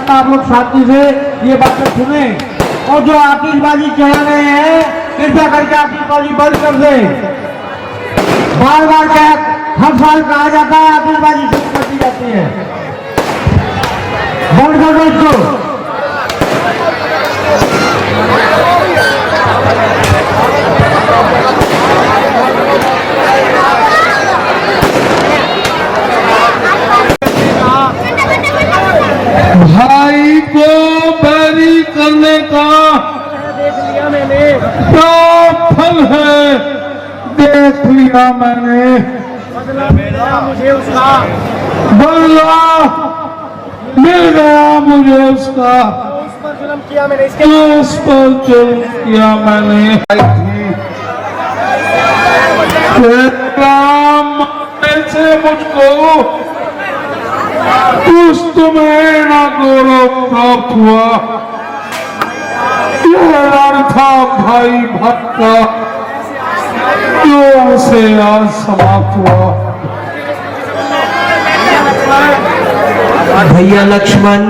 आप लोग शांति से ये बातें सुने, और जो आतिशबाजी चला रहे हैं कृपया करके आतिशबाजी बंद कर दे। बार बार हर साल कहा जाता है आतिशबाजी शुरू कर दी जाती है, बंद कर दो इसको। भाई को बैरी करने का क्या फल है, देख लिया मैंने। मुझे उसका बदला मिल गया मुझे उसका, उस पर जुल्म किया मैंने, उस पर जुल्म किया मैंने। से मुझको कुछ तुम्हें ना गौरव प्राप्त हुआ। यह रण था भाई भक्त का, जो से आज समाप्त हुआ। भैया लक्ष्मण,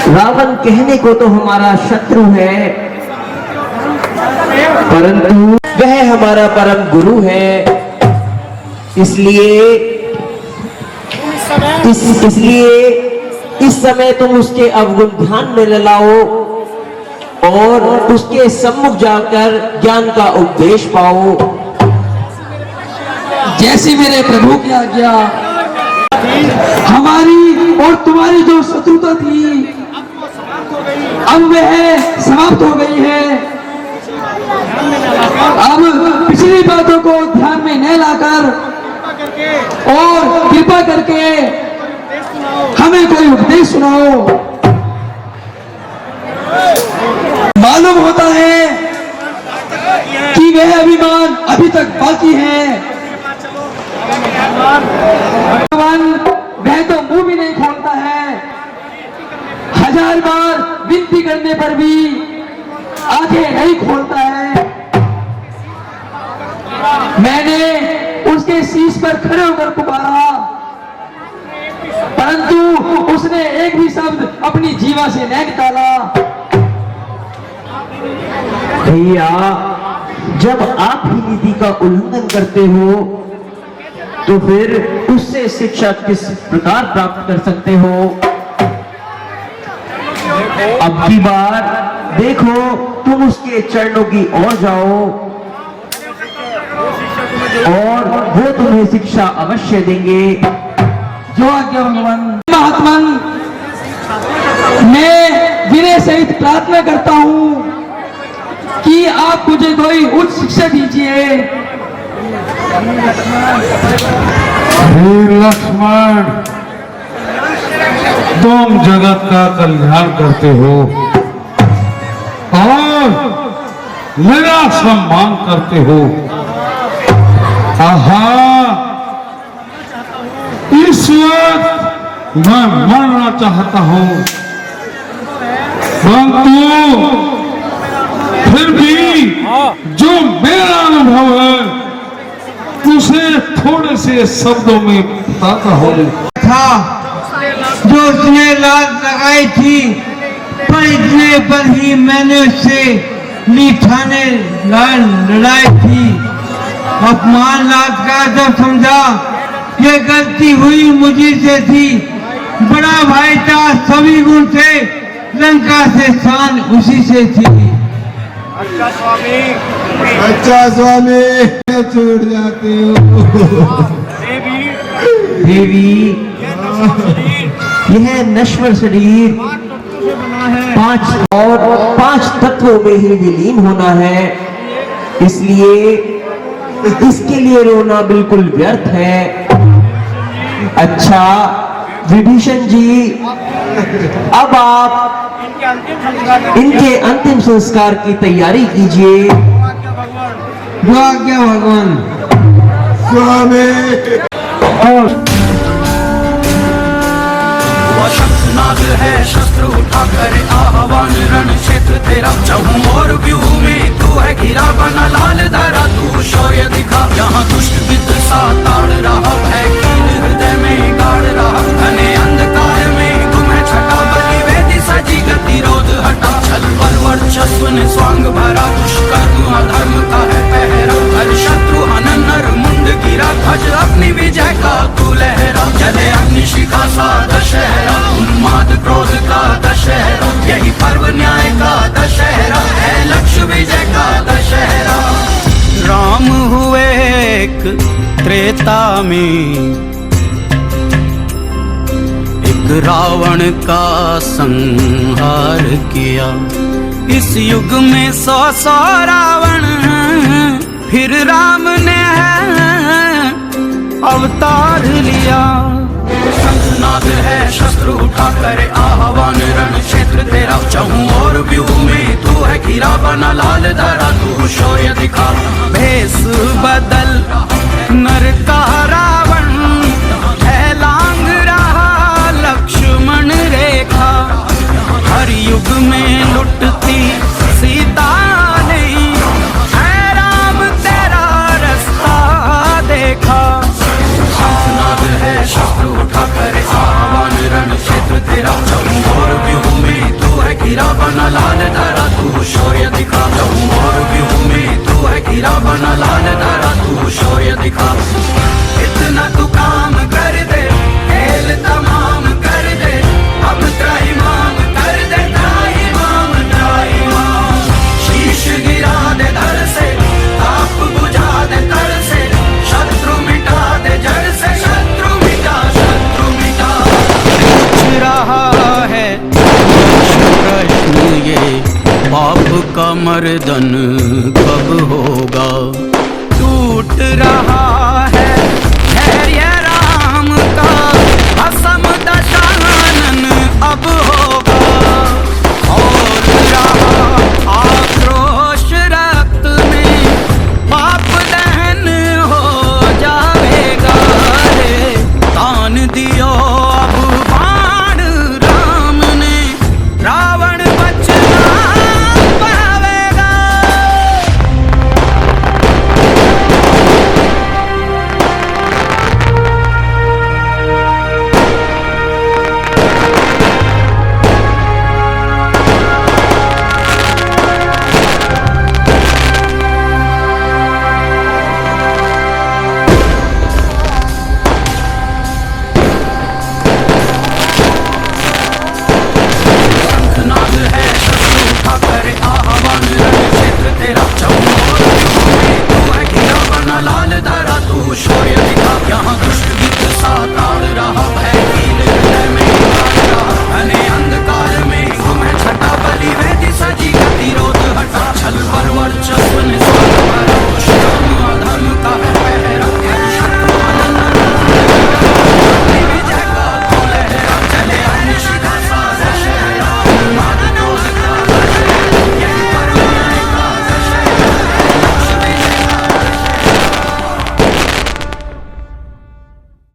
रावण कहने को तो हमारा शत्रु है, परंतु वह हमारा परम गुरु है। इसलिए इस समय तुम उसके अवगुण ध्यान में लाओ और उसके सम्मुख जाकर ज्ञान का उपदेश पाओ। जैसी मेरे प्रभु की आज्ञा, हमारी और तुम्हारी जो शत्रुता थी अब वह समाप्त हो गई है। अब पिछली बातों को ध्यान में न लाकर और कृपा करके हमें कोई उपदेश सुनाओ। मालूम होता है कि वह अभिमान अभी तक बाकी है। भगवान वह तो मुंह भी नहीं खोलता है, 1000 बार विनती करने पर भी आंखें नहीं खोलता है। मैंने उसके शीश पर खड़े होकर पुकारा, परंतु उसने एक भी शब्द अपनी जीवा से नहीं निकाला। भैया, जब आप ही नीति का उल्लंघन करते हो तो फिर उससे शिक्षा किस प्रकार प्राप्त कर सकते हो? अब की बार देखो, तुम उसके चरणों की ओर जाओ और वो तुम्हें शिक्षा अवश्य देंगे। जो आज्ञा भगवान। महात्मन, मैं विनय सहित प्रार्थना करता हूँ कि आप मुझे कोई उच्च शिक्षा दीजिए। लक्ष्मण, तुम जगत का कल्याण करते हो और मेरा सम्मान करते हो। आहा, इस वक्त मैं मरना चाहता हूं, परंतु फिर भी जो मेरा अनुभव है उसे थोड़े से शब्दों में बताता हूं। था जो उसने लात लगाई थी, पर इतने पर ही मैंने उससे लीठाने लड़ाई थी। अपमान लात का जब समझा ये गलती हुई मुझी से थी। बड़ा भाई था, सभी गुण थे, लंका से शान उसी से थी। अच्छा स्वामी, छूट जाते हो। देवी, यह नश्वर शरीर 5 तत्वों में ही विलीन होना है, इसलिए इसके लिए रोना बिल्कुल व्यर्थ है। अच्छा विभीषण जी, अब आप इनके अंतिम संस्कार की तैयारी कीजिए। क्या भगवान। वह शंखनाद है, शस्त्र उठाकर आह्वान, रण क्षेत्र तेरा चहूं और व्यूह में तू है घिरा बना लाल धारा, तू शौर्य दिखा। यहाँ दुष्ट विद्सा ताड़ रहा है, कीन हृदय में गाड़ रहा, घने अंधकार में गुम है छटा, बलि वेदी सजी गतिरोध हटा। छल पर वर्चस्व ने स्वांग भरा, दुष्कर्म अधर्म का है पहरा, हर शत्रु हनन नर मुंड गिरा, ध्वज अपनी विजय का तू लहरा। जले अग्निशिखा सा दशहरा, उन्माद क्रोध का दशहरा, यही पर्व न्याय का दशहरा है, लक्ष्य विजय का दशहरा। राम हुए एक त्रेता में, एक रावण का संहार किया। इस युग में 100 रावण, फिर राम ने अवतार लिया। शंखनाद है, शस्त्र उठाकर आह्वान, रण क्षेत्र तेरा चहूं और व्यूह में तू है घिरा बना लाल धारा, तू शौर्य दिखा। भेष बदल नर का रावण है, लांग रहा लक्ष्मण रेखा। हर युग में लुटती सीता नहीं, है राम तेरा रास्ता देखा। शंखनाद है, शस्त्र उठाकर आह्वान, रण क्षेत्र तेरा चहूं और व्यूह में तू है घिरा बना लाल धारा, तू शौर्य दिखा। चहूं और व्यूह में तू है घिरा बना लाल धारा, तू शौर्य दिखा। इतना तू काम कर दे, खेल तमाम कर दे, अब त्राहिमाम कर दे, त्राहिमाम त्राहिमाम। शीश गिरा दे धर से, ताप बुझा दे तर से, शत्रु मिटा दे जड़ से, शत्रु मिटा, शत्रु मिटा। पूछ रहा है प्रश्न ये, पाप का मर्दन कब होगा? टूट रहा